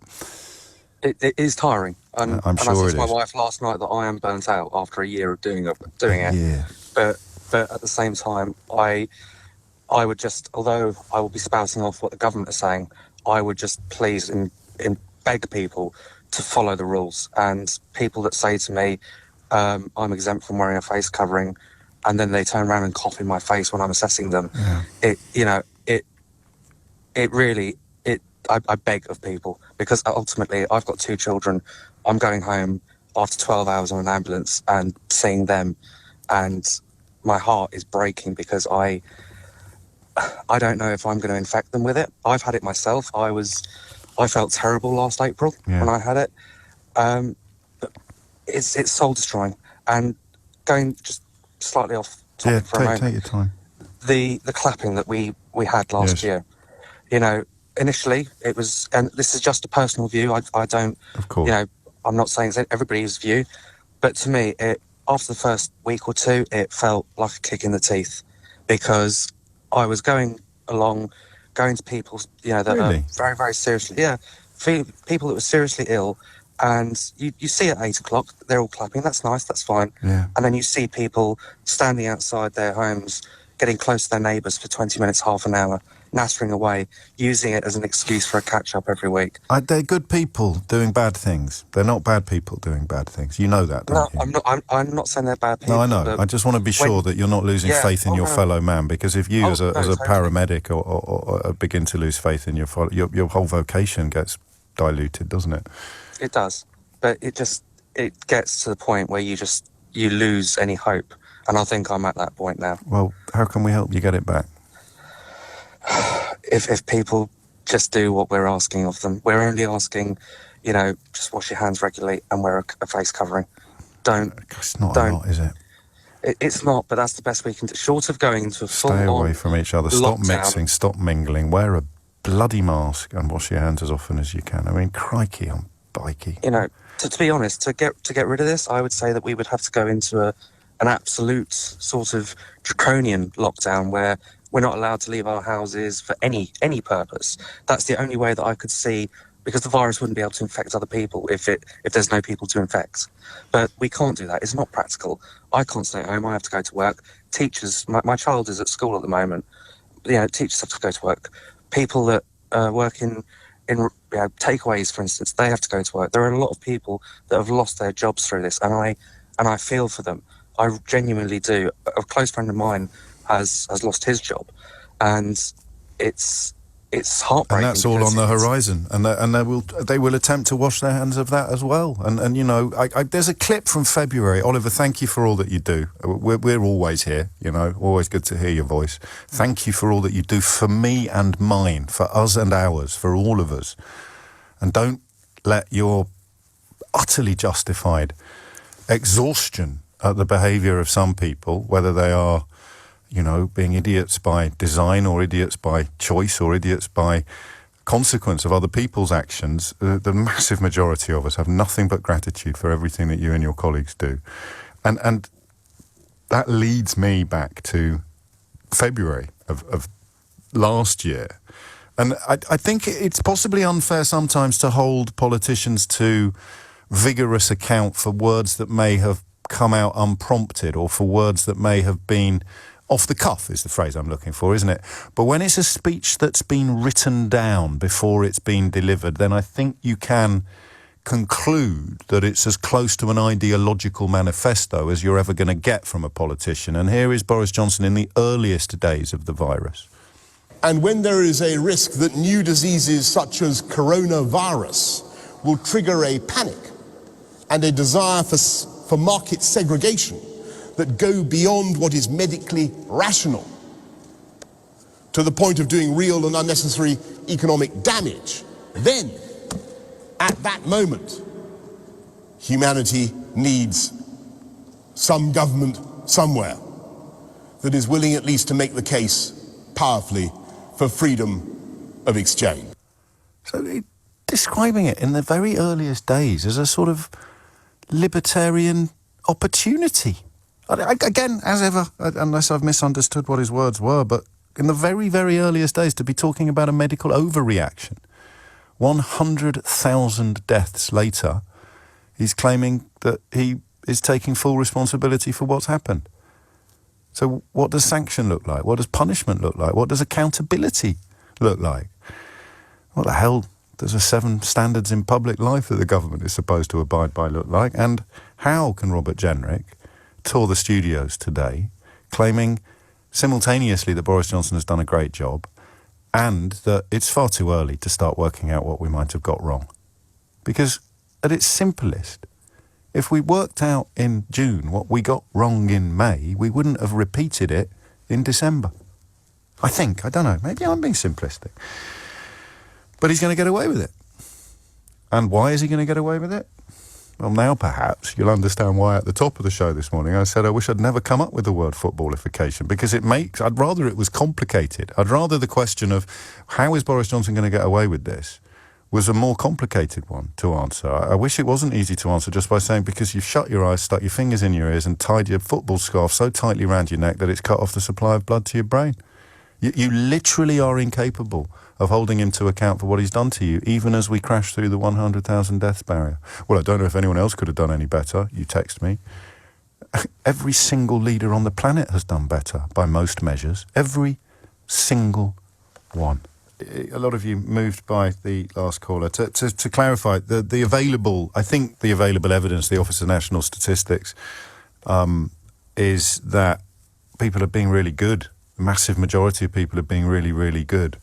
It is tiring. And, I'm sure I said it to my is. wife last night that I am burnt out after a year of doing it. Yeah. But at the same time, I would just, although I will be spouting off what the government are saying, I would just please and beg people to follow the rules. And people that say to me, I'm exempt from wearing a face covering, and then they turn around and cough in my face when I'm assessing them. Yeah. I beg of people, because ultimately I've got 2 children. I'm going home after 12 hours on an ambulance and seeing them, and my heart is breaking because I don't know if I'm going to infect them with it. I've had it myself. I felt terrible last April when I had it. But it's soul destroying. And going just slightly off topic for a moment. Take your time. The clapping that we had last year, you know, initially it was, and this is just a personal view. I don't, of course, you know, I'm not saying it's everybody's view, but to me, after the first week or two, it felt like a kick in the teeth, because I was going to people, you know, that are very, very seriously, people that were seriously ill, and you see at 8 o'clock, they're all clapping. That's nice, that's fine. Yeah. And then you see people standing outside their homes, getting close to their neighbours for 20 minutes, half an hour, nattering away, using it as an excuse for a catch-up every week. They're good people doing bad things. They're not bad people doing bad things. You know that, don't you? I'm not saying they're bad people. No, I know. I just want to be sure that you're not losing faith in your fellow man, because if you, as a paramedic, or begin to lose faith in your whole vocation gets diluted, doesn't it? It does. But it gets to the point where you lose any hope. And I think I'm at that point now. Well, how can we help you get it back? If people just do what we're asking of them. We're only asking, you know, just wash your hands regularly and wear a face covering. It's not a lot, is it? It's not, but that's the best we can do. Short of going into a full-on Stay away from each other. Stop lockdown. mixing. Stop mingling. Wear a bloody mask and wash your hands as often as you can. I mean, crikey, I'm bikey. You know, to be honest, to get rid of this, I would say that we would have to go into an absolute sort of draconian lockdown where we're not allowed to leave our houses for any purpose. That's the only way that I could see, because the virus wouldn't be able to infect other people if there's no people to infect. But we can't do that. It's not practical. I can't stay at home. I have to go to work. Teachers, my child is at school at the moment. You know, teachers have to go to work. People that work in takeaways, for instance, they have to go to work. There are a lot of people that have lost their jobs through this, and I feel for them. I genuinely do. A close friend of mine has lost his job, and it's heartbreaking. And that's all on the horizon, and they will attempt to wash their hands of that as well. And you know, there's a clip from February. Oliver, thank you for all that you do. We're always here, you know, always good to hear your voice. Thank you for all that you do for me and mine, for us and ours, for all of us. And don't let your utterly justified exhaustion at the behaviour of some people, whether they are, you know, being idiots by design or idiots by choice or idiots by consequence of other people's actions, the massive majority of us have nothing but gratitude for everything that you and your colleagues do. And that leads me back to February of last year. And I think it's possibly unfair sometimes to hold politicians to vigorous account for words that may have come out unprompted, or for words that may have been off the cuff, is the phrase I'm looking for, isn't it? But when it's a speech that's been written down before it's been delivered, then I think you can conclude that it's as close to an ideological manifesto as you're ever going to get from a politician. And here is Boris Johnson in the earliest days of the virus. And when there is a risk that new diseases such as coronavirus will trigger a panic and a desire for market segregation, that go beyond what is medically rational, to the point of doing real and unnecessary economic damage, then, at that moment, humanity needs some government somewhere that is willing at least to make the case powerfully for freedom of exchange. So describing it in the very earliest days as a sort of libertarian opportunity. Again, as ever, unless I've misunderstood what his words were, but in the very, very earliest days, to be talking about a medical overreaction. 100,000 deaths later, he's claiming that he is taking full responsibility for what's happened. So what does sanction look like? What does punishment look like? What does accountability look like? What the hell does the 7 standards in public life that the government is supposed to abide by look like? And how can Robert Jenrick tour the studios today claiming simultaneously that Boris Johnson has done a great job and that it's far too early to start working out what we might have got wrong? Because at its simplest, if we worked out in June what we got wrong in May, we wouldn't have repeated it in December. I think. I don't know. Maybe I'm being simplistic. But he's going to get away with it. And why is he going to get away with it? Well, now perhaps you'll understand why at the top of the show this morning I said I wish I'd never come up with the word footballification, because I'd rather it was complicated. I'd rather the question of how is Boris Johnson going to get away with this was a more complicated one to answer. I wish it wasn't easy to answer just by saying because you've shut your eyes, stuck your fingers in your ears and tied your football scarf so tightly around your neck that it's cut off the supply of blood to your brain. You literally are incapable of holding him to account for what he's done to you, even as we crash through the 100,000 deaths barrier. Well, I don't know if anyone else could have done any better. You text me. Every single leader on the planet has done better by most measures. Every single one. A lot of you moved by the last caller. To clarify, the available evidence, the Office of National Statistics, is that people are being really good. The massive majority of people are being really, really good.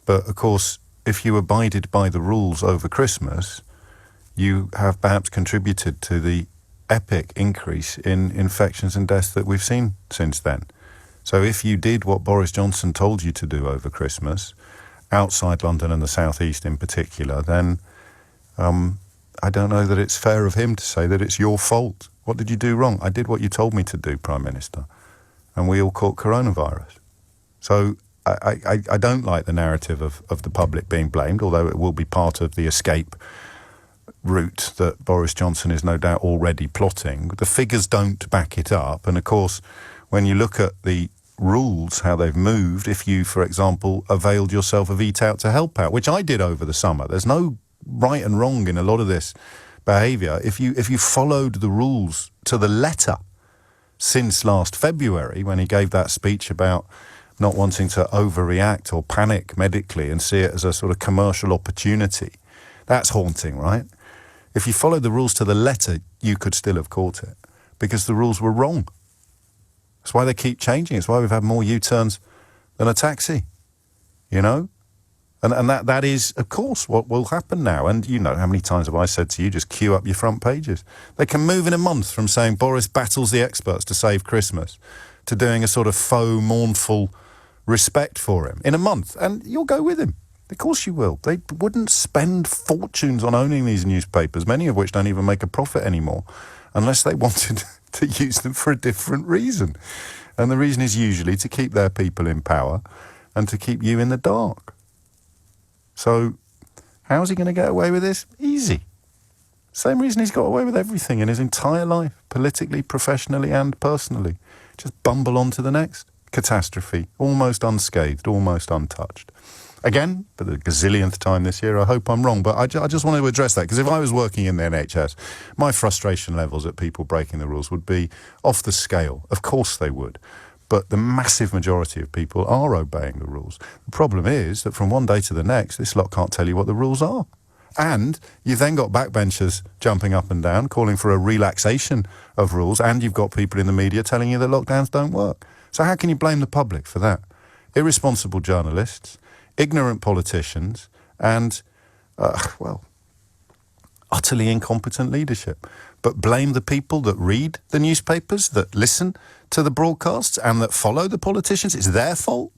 But, of course, if you abided by the rules over Christmas, you have perhaps contributed to the epic increase in infections and deaths that we've seen since then. So if you did what Boris Johnson told you to do over Christmas, outside London and the South East in particular, then I don't know that it's fair of him to say that it's your fault. What did you do wrong? I did what you told me to do, Prime Minister. And we all caught coronavirus. So I don't like the narrative of the public being blamed, although it will be part of the escape route that Boris Johnson is no doubt already plotting. The figures don't back it up. And of course, when you look at the rules, how they've moved, if you, for example, availed yourself of Eat Out to Help Out, which I did over the summer, there's no right and wrong in a lot of this behaviour. If you followed the rules to the letter since last February, when he gave that speech about not wanting to overreact or panic medically and see it as a sort of commercial opportunity, that's haunting, right? If you followed the rules to the letter, you could still have caught it, because the rules were wrong. That's why they keep changing. It's why we've had more U-turns than a taxi, you know? And that is, of course, what will happen now. And you know how many times have I said to you, just queue up your front pages. They can move in a month from saying Boris battles the experts to save Christmas to doing a sort of faux, mournful respect for him in a month. And you'll go with him. Of course you will. They wouldn't spend fortunes on owning these newspapers, many of which don't even make a profit anymore, unless they wanted to use them for a different reason. And the reason is usually to keep their people in power and to keep you in the dark. So how's he going to get away with this? Easy. Same reason he's got away with everything in his entire life, politically, professionally and personally. Just bumble on to the next catastrophe, almost unscathed, almost untouched. Again, for the gazillionth time this year, I hope I'm wrong, but I just wanted to address that, because if I was working in the NHS, my frustration levels at people breaking the rules would be off the scale. Of course they would. But the massive majority of people are obeying the rules. The problem is that from one day to the next, this lot can't tell you what the rules are. And you've then got backbenchers jumping up and down, calling for a relaxation of rules, and you've got people in the media telling you that lockdowns don't work. So how can you blame the public for that? Irresponsible journalists, ignorant politicians, and, utterly incompetent leadership. But blame the people that read the newspapers, that listen to the broadcasts and that follow the politicians. It's their fault?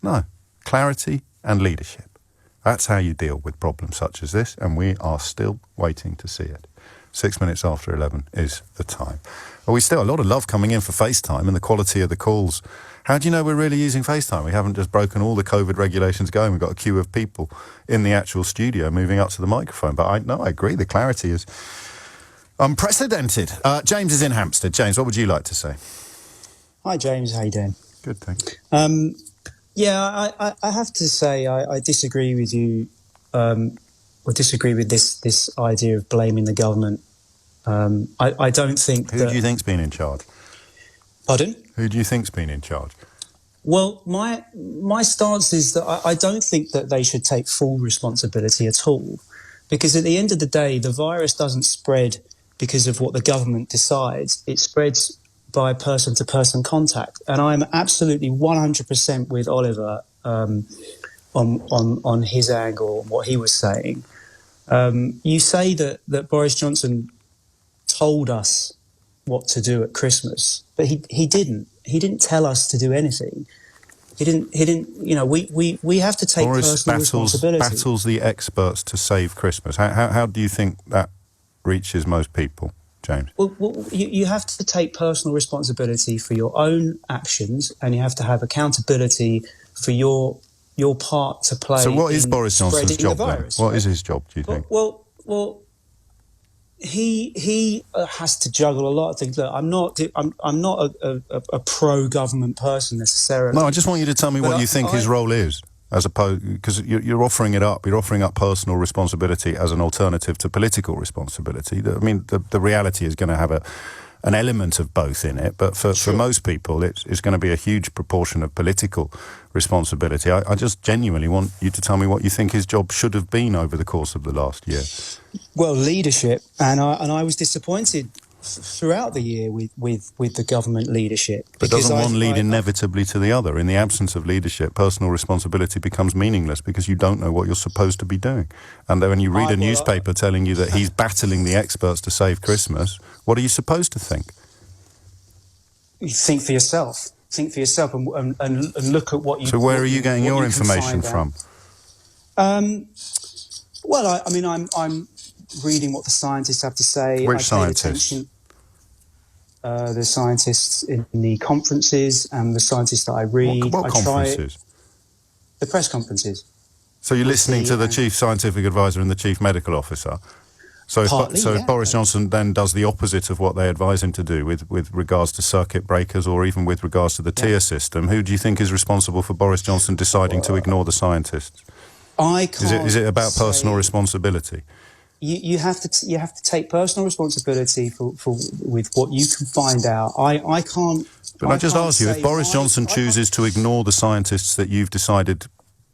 No. Clarity and leadership. That's how you deal with problems such as this, and we are still waiting to see it. 6 minutes after 11 is the time. Well, we still a lot of love coming in for FaceTime and the quality of the calls. How do you know we're really using FaceTime? We haven't just broken all the COVID regulations going. We've got a queue of people in the actual studio moving up to the microphone. But I agree, the clarity is unprecedented. James is in Hampstead. James, what would you like to say? Hi, James. How you doing? Good, thanks. Yeah, I have to say I disagree with you. I disagree with this idea of blaming the government. I don't think. Who do you think's been in charge? Pardon? Who do you think's been in charge? Well, my stance is that I don't think that they should take full responsibility at all, because at the end of the day, the virus doesn't spread because of what the government decides. It spreads by person-to-person contact, and I'm absolutely 100% with Oliver on his angle, what he was saying. You say that Boris Johnson told us what to do at Christmas, but he didn't. He didn't tell us to do anything. He didn't. You know, we have to take personal responsibility. Battles the experts to save Christmas. How do you think that reaches most people, James? Well, you have to take personal responsibility for your own actions, and you have to have accountability for your part to play. So what is Boris Johnson's job the then? virus, What right? is his job, do you think? Well, he has to juggle a lot of things. Look, I'm not a pro-government person necessarily. No, I just want you to tell me what you think his role is, as opposed, because you're offering it up. You're offering up personal responsibility as an alternative to political responsibility. I mean, the reality is going to have an element of both in it, but for most people, it's going to be a huge proportion of political responsibility. I just genuinely want you to tell me what you think his job should have been over the course of the last year. Well, leadership, and I was disappointed throughout the year with the government leadership. But doesn't one lead inevitably to the other? In the absence of leadership, personal responsibility becomes meaningless because you don't know what you're supposed to be doing. And then when you read a newspaper telling you that he's battling the experts to save Christmas, what are you supposed to think? You think for yourself. Think for yourself and look at what you... So where are you getting your information from? Well, I mean, I'm reading what the scientists have to say. Which scientists? The scientists in the conferences and the scientists that I read. What conferences? The press conferences. So you're listening to the chief scientific advisor and the chief medical officer? So if Boris Johnson then does the opposite of what they advise him to do with regards to circuit breakers or even with regards to the tier system, who do you think is responsible for Boris Johnson deciding to ignore the scientists? I can't. Is it about personal responsibility? You have to take personal responsibility for with what you can find out. I can't. But I just ask you, if Boris Johnson chooses to ignore the scientists that you've decided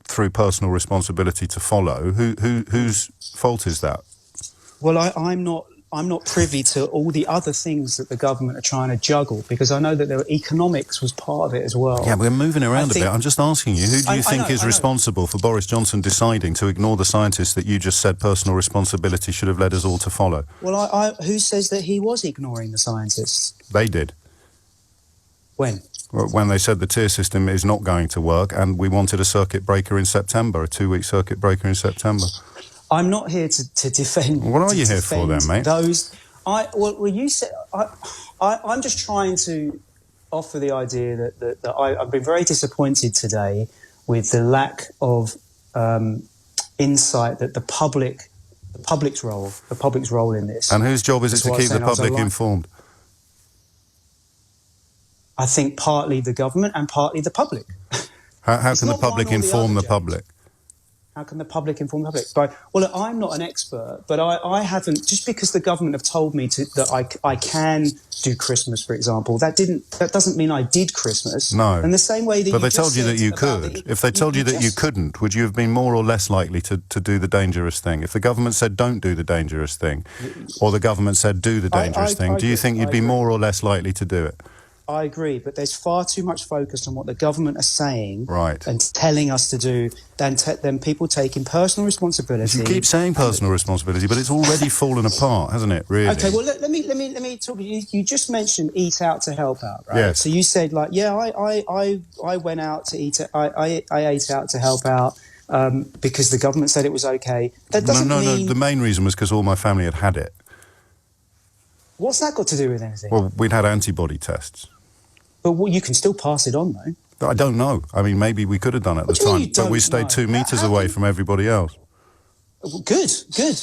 through personal responsibility to follow, whose fault is that? Well, I'm not privy to all the other things that the government are trying to juggle, because I know that economics was part of it as well. Yeah, we're moving around a bit. I'm just asking you, who do you think is responsible for Boris Johnson deciding to ignore the scientists that you just said personal responsibility should have led us all to follow? Well, who says that he was ignoring the scientists? They did. When? When they said the tier system is not going to work and we wanted a circuit breaker in September, a 2-week circuit breaker in September. I'm not here to defend. What are you here for then, mate? You said I'm just trying to offer the idea that I've been very disappointed today with the lack of insight that the public's role in this. And whose job is it to keep the public informed? I think partly the government and partly the public. How can the public inform the public? How can the public inform the public? Well, look, I'm not an expert, but I haven't, just because the government have told me that I can do Christmas, for example, that doesn't mean I did Christmas. No. In the same way that but they told you that you could. If they told you that you couldn't, would you have been more or less likely to do the dangerous thing? If the government said don't do the dangerous thing, or the government said do the dangerous thing, do you think you'd be more or less likely to do it? I agree, but there's far too much focus on what the government are saying Right. and telling us to do than people taking personal responsibility. You keep saying personal responsibility, but it's already fallen apart, hasn't it, really? Okay, well, let me talk. You just mentioned eat out to help out, right? Yes. So you said, like, yeah, I went out to eat. I ate out to help out because the government said it was okay. That doesn't no, mean... the main reason was because all my family had it. What's that got to do with anything? Well, we'd had antibody tests. But you can still pass it on, though. I don't know. I mean, maybe we could have done it at the time, but we stayed 2 metres away from everybody else. Good.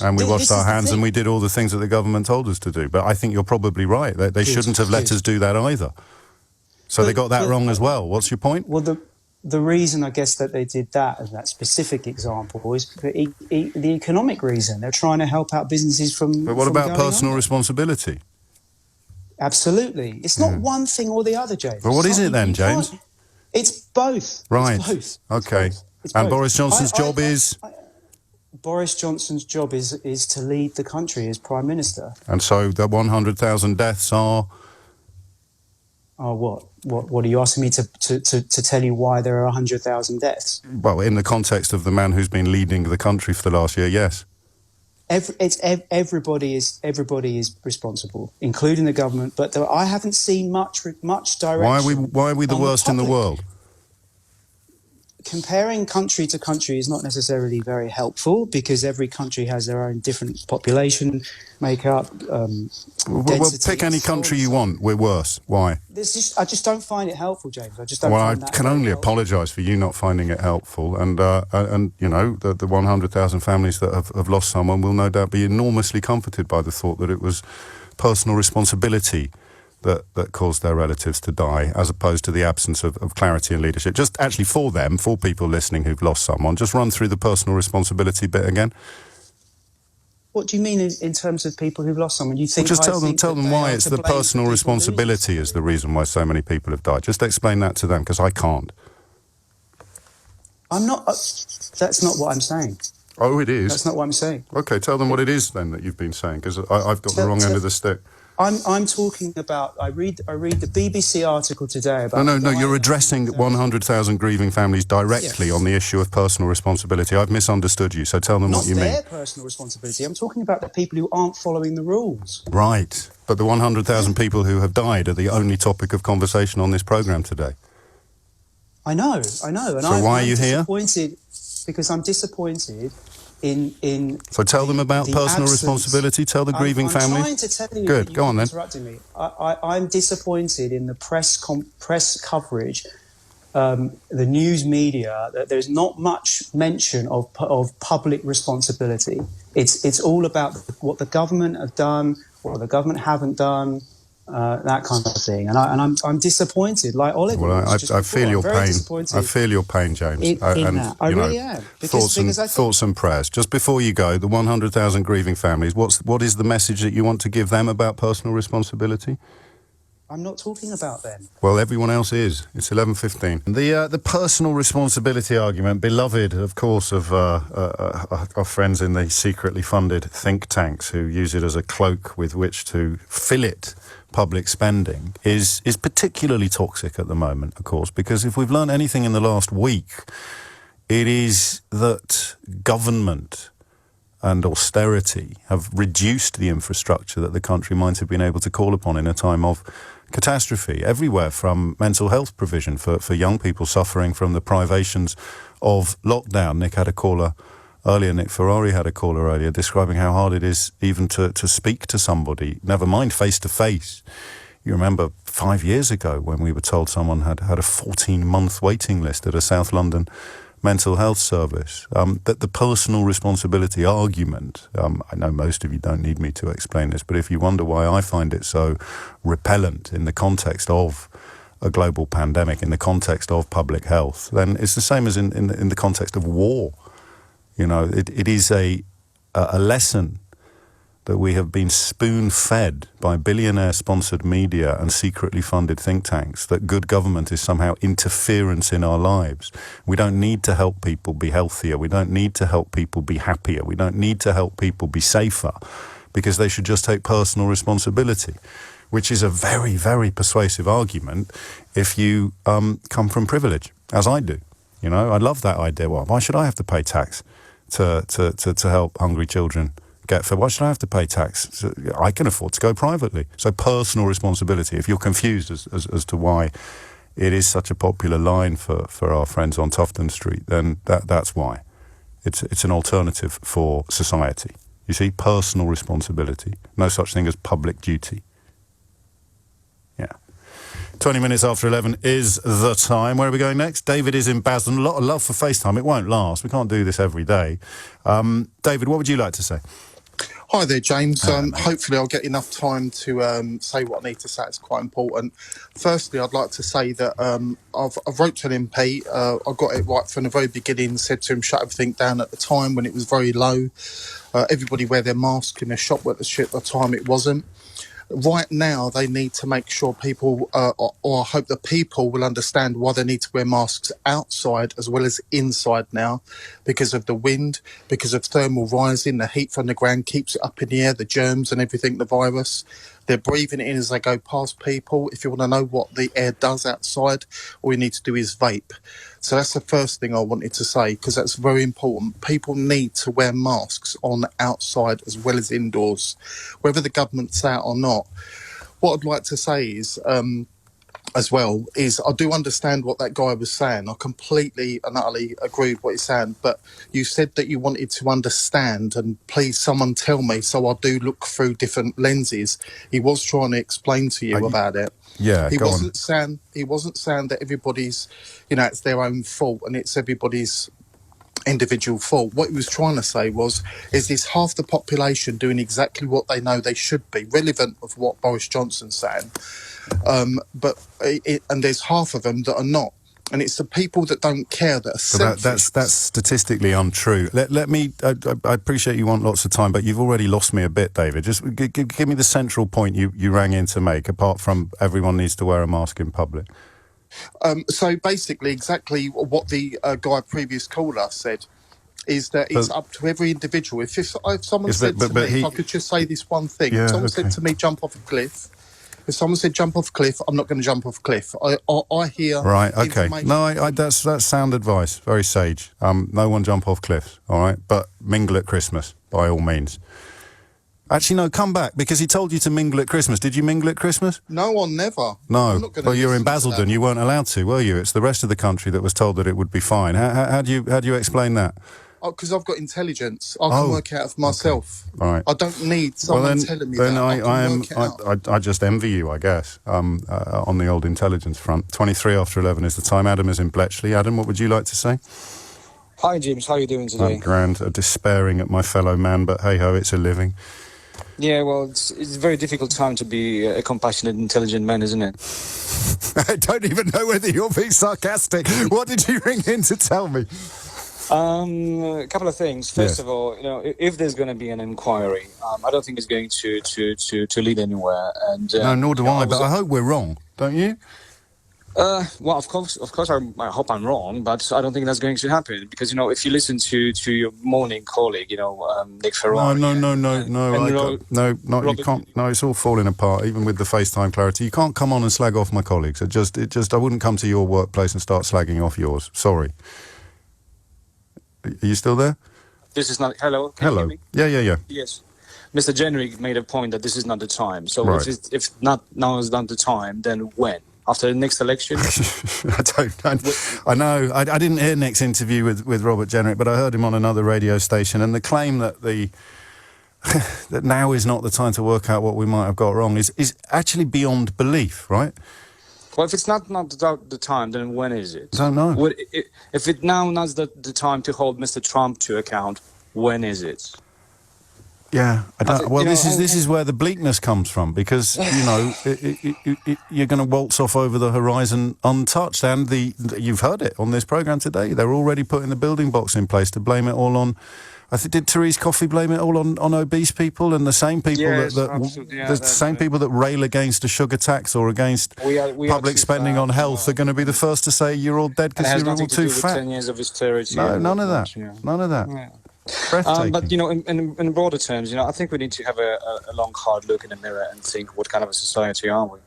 And we washed our hands and we did all the things that the government told us to do. But I think you're probably right. They shouldn't have let us do that either. So they got that wrong as well. What's your point? Well, the reason, I guess, that they did that, as that specific example, is the economic reason. They're trying to help out businesses from... But what about personal responsibility? Absolutely. It's not one thing or the other, James. Well, what is it then, James? It's both. Right. It's both. Okay. It's And both. Boris Johnson's job is? Boris Johnson's job is to lead the country as Prime Minister. And so the 100,000 deaths are? Oh, what? What are you asking me to tell you why there are 100,000 deaths? Well, in the context of the man who's been leading the country for the last year, yes. Everybody is responsible, including the government. But I haven't seen much direction. Why are we the worst in the world? Comparing country to country is not necessarily very helpful because every country has their own different population makeup. Well, pick any country you want. We're worse. Why? I just don't find it helpful, James. I just don't. Well, find I that can only apologise for you not finding it helpful, and you know the 100,000 families that have lost someone will no doubt be enormously comforted by the thought that it was personal responsibility that caused their relatives to die, as opposed to the absence of clarity and leadership. Just actually for them, for people listening who've lost someone, just run through the personal responsibility bit again. What do you mean in terms of people who've lost someone? You think? Well, just tell them why it's the personal responsibility is the reason why so many people have died. Just explain that to them, because I can't. I'm not. That's not what I'm saying. Oh, it is. That's not what I'm saying. Okay, tell them what it is then that you've been saying, because I've got the wrong end of the stick. I'm talking about. I read the BBC article today about. No. You're addressing 100,000 grieving families directly on the issue of personal responsibility. I've misunderstood you, so tell them what you mean. Not their personal responsibility. I'm talking about the people who aren't following the rules. Right, but the 100,000 people who have died are the only topic of conversation on this programme today. I know. And so why are you here? Because I'm disappointed. So tell them about personal responsibility. Tell the grieving families. I'm trying to tell you. Good. Go on then. Interrupting me. I'm disappointed in the press coverage, the news media. That there's not much mention of public responsibility. It's all about what the government have done, what the government haven't done. That kind of thing, and I'm disappointed. Like Oliver, well, I feel your pain. I feel your pain, James. I really am. Thoughts and prayers. Just before you go, the 100,000 grieving families. What is the message that you want to give them about personal responsibility? I'm not talking about them. Well, everyone else is. It's 11:15. The personal responsibility argument, beloved, of course, of our friends in the secretly funded think tanks who use it as a cloak with which to fillet public spending, is particularly toxic at the moment, of course, because if we've learned anything in the last week, it is that government and austerity have reduced the infrastructure that the country might have been able to call upon in a time of catastrophe, everywhere from mental health provision for young people suffering from the privations of lockdown. Nick Ferrari had a caller earlier describing how hard it is even to speak to somebody, never mind face to face. You remember 5 years ago when we were told someone had a 14-month waiting list at a South London mental health service. That the personal responsibility argument, I know most of you don't need me to explain this, but if you wonder why I find it so repellent in the context of a global pandemic, in the context of public health, then it's the same as in the context of war. You know, it is a lesson that we have been spoon-fed by billionaire-sponsored media and secretly funded think tanks, that good government is somehow interference in our lives. We don't need to help people be healthier. We don't need to help people be happier. We don't need to help people be safer, because they should just take personal responsibility. which is a very, very persuasive argument if you come from privilege, as I do. You know, I love that idea. Well, why should I have to pay tax to help hungry children get fed? Why should I have to pay tax? I can afford to go privately. So personal responsibility. If you're confused as to why it is such a popular line for our friends on Tufton Street, then that's why. It's an alternative for society. You see, personal responsibility. No such thing as public duty. Yeah. 20 minutes after 11 is the time. Where are we going next? David is in Basden. A lot of love for FaceTime. It won't last. We can't do this every day. David, what would you like to say? Hi there, James. Hopefully I'll get enough time to say what I need to say. It's quite important. Firstly, I'd like to say that I've wrote to an MP. I got it right from the very beginning, said to him, shut everything down at the time when it was very low. Everybody wear their mask in the shop, at the time it wasn't. Right now, they need to make sure people, or I hope that people will understand why they need to wear masks outside as well as inside now, because of the wind, because of thermal rising, the heat from the ground keeps it up in the air, the germs and everything, the virus. They're breathing it in as they go past people. If you want to know what the air does outside, all you need to do is vape. So that's the first thing I wanted to say, because that's very important. People need to wear masks on outside as well as indoors, whether the government's out or not. What I'd like to say is, as well, is I do understand what that guy was saying. I completely and utterly agree with what he's saying, but you said that you wanted to understand, and please someone tell me so I do look through different lenses. He was trying to explain to you about it. Yeah, he wasn't saying that everybody's, you know, it's their own fault and it's everybody's individual fault. What he was trying to say is this half the population doing exactly what they know they should be, relevant of what Boris Johnson's saying, and there's half of them that are not. And it's the people that don't care that are selfish. That's statistically untrue. Let me. I appreciate you want lots of time, but you've already lost me a bit, David. Just give me the central point you rang in to make, apart from everyone needs to wear a mask in public. So basically, exactly what the previous caller said is that it's up to every individual. If someone said to me, if I could just say this one thing, if someone said to me, jump off a cliff. If someone said jump off a cliff, I'm not going to jump off a cliff. I hear right. Okay. No, that's sound advice. Very sage. No one jump off cliffs. All right, but mingle at Christmas by all means. Actually, no. Come back, because he told you to mingle at Christmas. Did you mingle at Christmas? No, I'll never. No. Well, you're in Basildon. You weren't allowed to, were you? It's the rest of the country that was told that it would be fine. How do you explain that? Because I've got intelligence. I can work out of myself. Okay. All right. I don't need someone telling me that. I just envy you, I guess, on the old intelligence front. 23 after 11 is the time. Adam is in Bletchley. Adam, what would you like to say? Hi, James. How are you doing today? I'm grand. Despairing at my fellow man, but hey-ho, it's a living. Yeah, well, it's a very difficult time to be a compassionate, intelligent man, isn't it? I don't even know whether you're being sarcastic. What did you ring in to tell me? A couple of things. First of all, you know, if there's going to be an inquiry, I don't think it's going to lead anywhere. And no, nor do I. But I hope we're wrong, don't you? Well, of course, I hope I'm wrong, but I don't think that's going to happen, because, you know, if you listen to your morning colleague, you know, Nick Ferrari. No, you can't. No, it's all falling apart, even with the FaceTime clarity. You can't come on and slag off my colleagues. I wouldn't come to your workplace and start slagging off yours. Sorry. Are you still there? This is not... Hello? Can Hello. You hear me? Yeah. Yes. Mr. Jenrick made a point that this is not the time. So right. if not now is not the time, then when? After the next election? I know. I didn't hear Nick's interview with Robert Jenrick, but I heard him on another radio station, and the claim that that now is not the time to work out what we might have got wrong is actually beyond belief, right? Well, if it's not the time, then when is it? I don't know. If it now not the time to hold Mr. Trump to account, when is it? Yeah, I don't. Well, this is where the bleakness comes from, because you know you're going to waltz off over the horizon untouched, and you've heard it on this programme today. They're already putting the building blocks in place to blame it all on. Did Therese Coffey blame it all on obese people, and the same people people that rail against a sugar tax or against public spending on health are going to be the first to say you're all dead because you're all too fat. 10 years of austerity. No, none of that. Yeah. None of that. Yeah. Breathtaking. But, in broader terms, I think we need to have a long, hard look in the mirror and think, what kind of a society are we?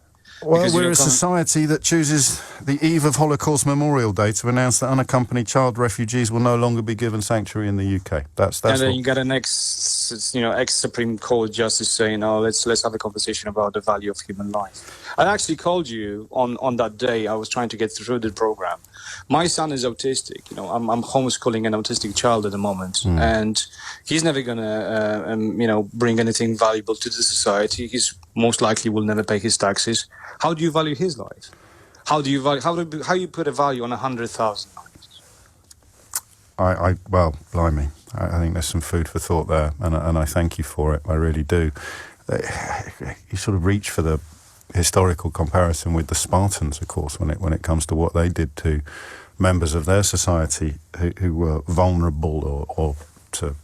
Well, Because, we're a society that chooses the eve of Holocaust Memorial Day to announce that unaccompanied child refugees will no longer be given sanctuary in the UK. That's and then what... you got an ex-Supreme Court justice saying, let's have a conversation about the value of human life. I actually called you on that day. I was trying to get through the program. My son is autistic. I'm homeschooling an autistic child at the moment, and he's never gonna, bring anything valuable to the society. He's most likely will never pay his taxes. How do you value his life? How do you put a value on 100,000? Well, blimey, I think there's some food for thought there, and I thank you for it. I really do. You sort of reach for the historical comparison with the Spartans, of course, when it comes to what they did to members of their society who were vulnerable, or to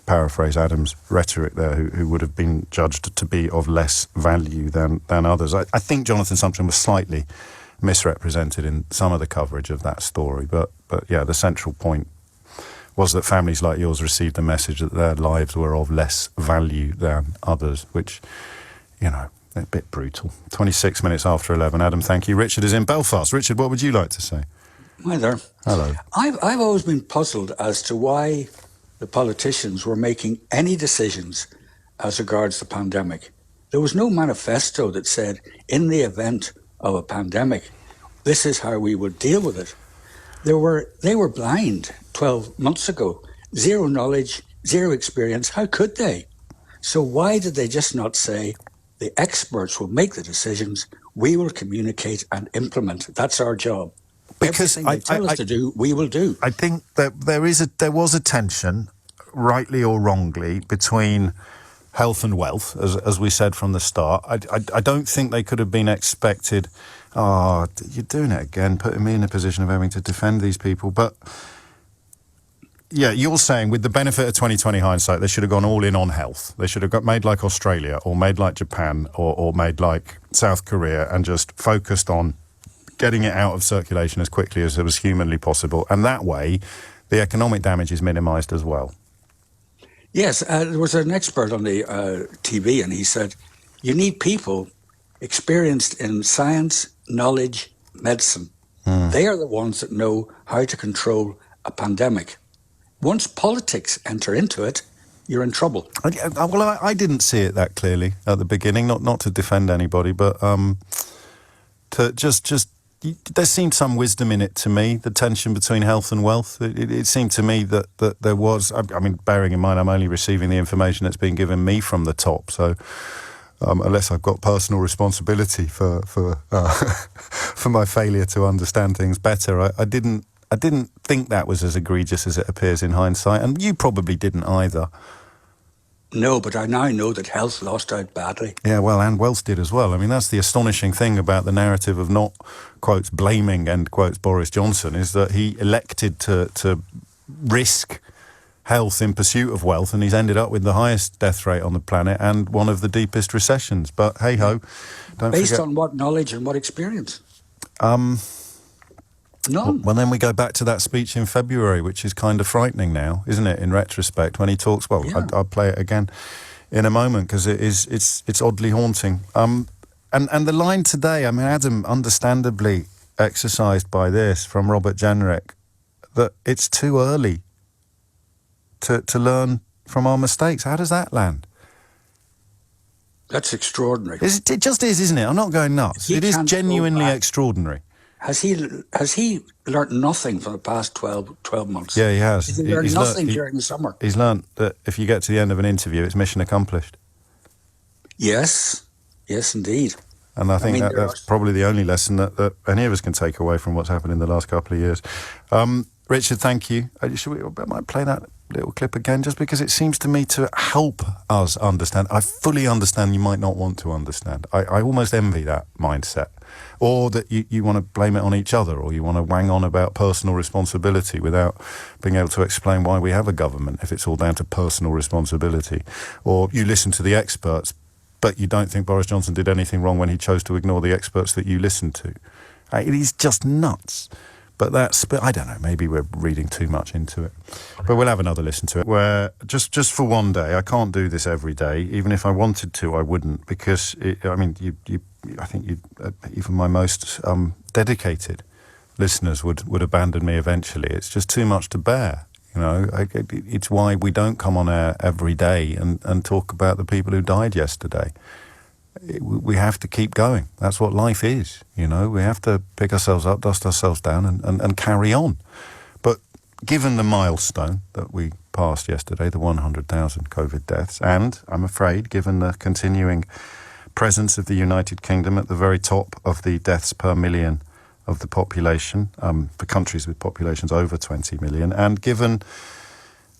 paraphrase Adam's rhetoric there, who would have been judged to be of less value than others. I think Jonathan Sumption was slightly misrepresented in some of the coverage of that story, but yeah, the central point was that families like yours received the message that their lives were of less value than others, which, a bit brutal. 26 minutes after 11. Adam, thank you. Richard is in Belfast. Richard, what would you like to say? Hi there. Hello. I've always been puzzled as to why the politicians were making any decisions as regards the pandemic. There was no manifesto that said, in the event of a pandemic, this is how we would deal with it. They were blind 12 months ago. Zero knowledge, zero experience. How could they? So why did they just not say, the experts will make the decisions, we will communicate and implement. That's our job. Because everything they tell us to do, we will do. I think that there was a tension, rightly or wrongly, between health and wealth, as we said from the start. I don't think they could have been expected. Oh, you're doing it again, putting me in a position of having to defend these people. But yeah, you're saying with the benefit of 2020 hindsight, they should have gone all in on health. They should have got made like Australia, or made like Japan, or made like South Korea, and just focused on getting it out of circulation as quickly as it was humanly possible. And that way, the economic damage is minimised as well. Yes, there was an expert on the TV, and he said, you need people experienced in science, knowledge, medicine. They are the ones that know how to control a pandemic. Once politics enter into it, you're in trouble. Well, I didn't see it that clearly at the beginning, not to defend anybody, but to just there seemed some wisdom in it to me, the tension between health and wealth. It seemed to me that there was, I mean, bearing in mind I'm only receiving the information that's been given me from the top, so unless I've got personal responsibility for my failure to understand things better, I didn't think that was as egregious as it appears in hindsight, and you probably didn't either. No, but I now know that health lost out badly. Yeah, well, and wealth did as well. I mean, that's the astonishing thing about the narrative of not, quotes, blaming, end quotes, Boris Johnson, is that he elected to risk health in pursuit of wealth, and he's ended up with the highest death rate on the planet and one of the deepest recessions. But hey-ho, don't forget... Based on what knowledge and what experience? None. Well, then we go back to that speech in February, which is kind of frightening now, isn't it, in retrospect, when he talks... Well, yeah. I'll play it again in a moment, because it's oddly haunting. And the line today, I mean, Adam, understandably exercised by this from Robert Jenrick, that it's too early to learn from our mistakes. How does that land? That's extraordinary. It just is, isn't it? I'm not going nuts. It is genuinely extraordinary. Has he learnt nothing from the past 12 months? Yeah, he has. Has he learned nothing during the summer? He's learnt that if you get to the end of an interview, it's mission accomplished. Yes, indeed. And I think that's probably the only lesson that any of us can take away from what's happened in the last couple of years. Richard, thank you. I might play that little clip again, just because it seems to me to help us understand. I fully understand you might not want to understand. I almost envy that mindset. Or that you want to blame it on each other, or you want to wang on about personal responsibility without being able to explain why we have a government if it's all down to personal responsibility. Or you listen to the experts, but you don't think Boris Johnson did anything wrong when he chose to ignore the experts that you listened to. It is just nuts. But I don't know, maybe we're reading too much into it. But we'll have another listen to it, where just for one day, I can't do this every day. Even if I wanted to, I wouldn't, because, I think even my most dedicated listeners would abandon me eventually. It's just too much to bear. It's why we don't come on air every day and talk about the people who died yesterday. We have to keep going. That's what life is, We have to pick ourselves up, dust ourselves down and carry on. But given the milestone that we passed yesterday, the 100,000 COVID deaths, and I'm afraid given the continuing presence of the United Kingdom at the very top of the deaths per million of the population, for countries with populations over 20 million, and given,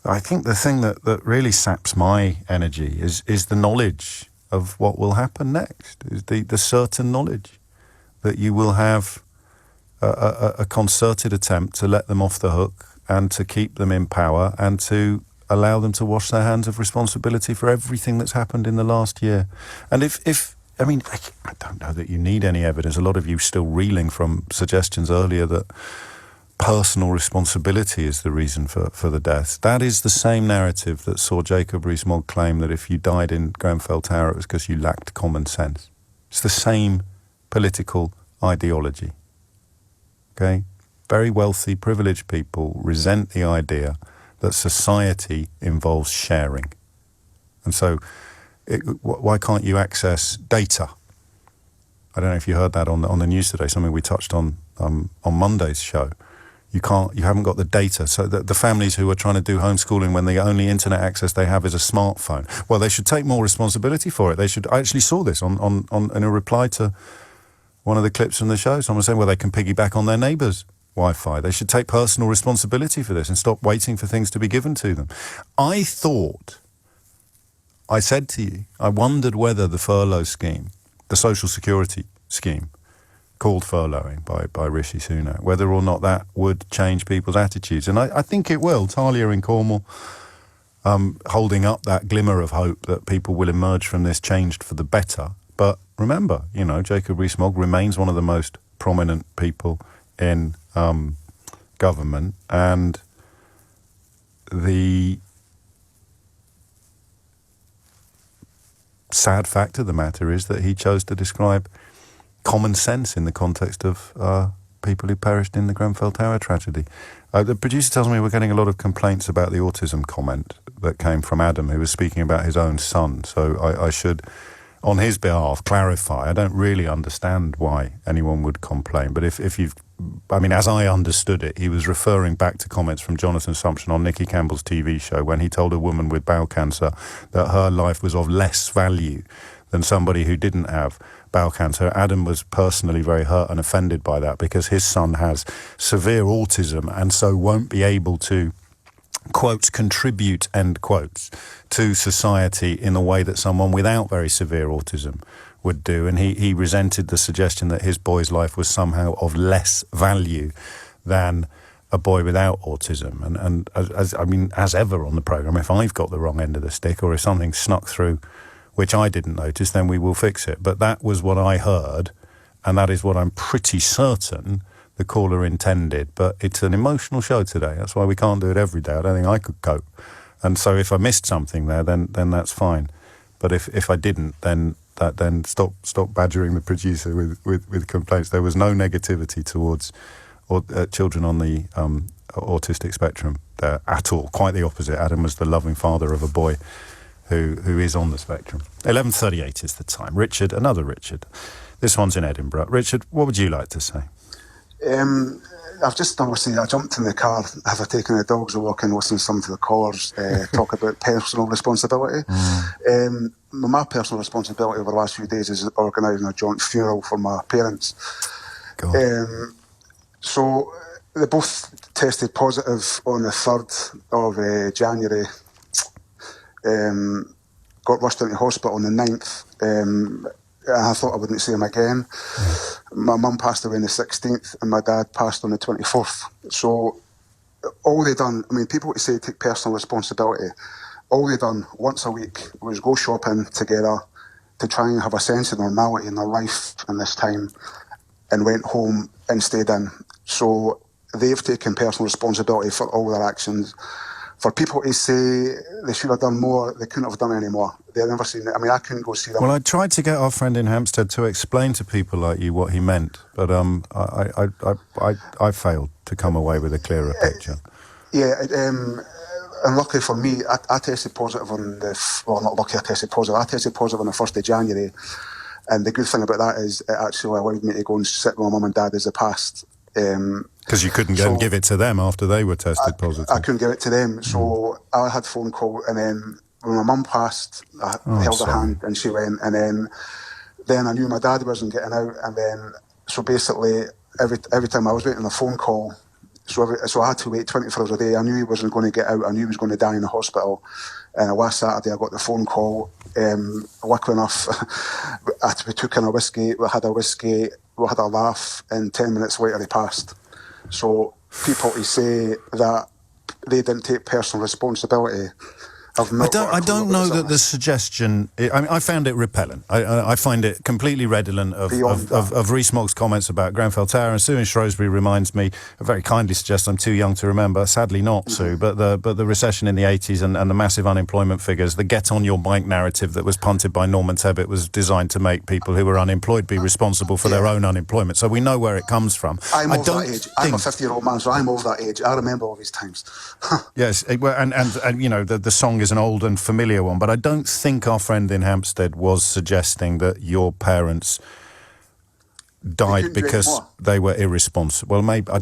I think the thing that really saps my energy is the knowledge of what will happen next, is the certain knowledge that you will have a concerted attempt to let them off the hook and to keep them in power and to allow them to wash their hands of responsibility for everything that's happened in the last year. And I don't know that you need any evidence. A lot of you still reeling from suggestions earlier that personal responsibility is the reason for the deaths. That is the same narrative that saw Jacob Rees-Mogg claim that if you died in Grenfell Tower, it was because you lacked common sense. It's the same political ideology. Okay? Very wealthy, privileged people resent the idea that society involves sharing. And so, why can't you access data? I don't know if you heard that on the news today, something we touched on Monday's show. You haven't got the data. So the families who are trying to do homeschooling when the only internet access they have is a smartphone, well, they should take more responsibility for it. I actually saw this in a reply to one of the clips from the show. Someone saying, well, they can piggyback on their neighbour's Wi-Fi. They should take personal responsibility for this and stop waiting for things to be given to them. I said to you, I wondered whether the furlough scheme, the social security scheme, called furloughing by Rishi Sunak, whether or not that would change people's attitudes. And I think it will. Talia in Cornwall holding up that glimmer of hope that people will emerge from this changed for the better. But remember, Jacob Rees-Mogg remains one of the most prominent people in government, and the sad fact of the matter is that he chose to describe common sense in the context of people who perished in the Grenfell Tower tragedy. The producer tells me we're getting a lot of complaints about the autism comment that came from Adam, who was speaking about his own son. So I should, on his behalf, clarify. I don't really understand why anyone would complain, but if you've, as I understood it, he was referring back to comments from Jonathan Sumption on Nicky Campbell's TV show when he told a woman with bowel cancer that her life was of less value than somebody who didn't have bowel cancer. Adam was personally very hurt and offended by that because his son has severe autism and so won't be able to, quotes, contribute, end quotes, to society in the way that someone without very severe autism would do. And he resented the suggestion that his boy's life was somehow of less value than a boy without autism. And as ever on the programme, if I've got the wrong end of the stick or if something snuck through which I didn't notice, then we will fix it. But that was what I heard, and that is what I'm pretty certain the caller intended. But it's an emotional show today. That's why we can't do it every day. I don't think I could cope. And so if I missed something there, then that's fine. But if I didn't, then stop badgering the producer with complaints. There was no negativity towards children on the autistic spectrum there at all. Quite the opposite. Adam was the loving father of a boy who is on the spectrum. 11:38 is the time. Richard, another Richard. This one's in Edinburgh. Richard, what would you like to say? I've just obviously I jumped in the car, have taken the dogs a walk and listened to some of the callers talk about personal responsibility. My personal responsibility over the last few days is organising a joint funeral for my parents. So they both tested positive on the 3rd of January. Got rushed into hospital on the 9th. I thought I wouldn't see him again. My mum passed away on the 16th and my dad passed on the 24th. So all they done, people who say take personal responsibility, all they done once a week was go shopping together to try and have a sense of normality in their life in this time, and went home and stayed in. So they've taken personal responsibility for all their actions. For people to say they should have done more, they couldn't have done any more. They've never seen it. I mean, I couldn't go see them. Well, I tried to get our friend in Hampstead to explain to people like you what he meant, but I failed to come away with a clearer picture. Yeah, and luckily for me, I tested positive on not lucky I tested positive on the 1st of January. And the good thing about that is it actually allowed me to go and sit with my mum and dad as a past. Because you couldn't go and give it to them after they were tested positive. I couldn't give it to them, so I had phone call, and then when my mum passed, I held her hand and she went, and then I knew my dad wasn't getting out, and then so basically every time I was waiting on a phone call, so I had to wait 24 hours a day. I knew he wasn't going to get out. I knew he was going to die in the hospital. And last Saturday I got the phone call. Luckily enough, we took in a whiskey, we had a laugh, and 10 minutes later he passed. So people to say that they didn't take personal responsibility, I don't know that the suggestion. I found it repellent. I find it completely redolent of Rees-Mogg's comments about Grenfell Tower, and Sue in Shrewsbury reminds me, very kindly suggests I'm too young to remember. Sadly not, Sue, but the recession in the 80s and the massive unemployment figures, the get on your bike narrative that was punted by Norman Tebbit was designed to make people who were unemployed be responsible for their own unemployment. So we know where it comes from. I'm over that age. I'm a 50-year-old man, so I'm over that age. I remember all these times. Yes, and you know the song is an old and familiar one, but I don't think our friend in Hampstead was suggesting that your parents died because they were irresponsible. Well, maybe I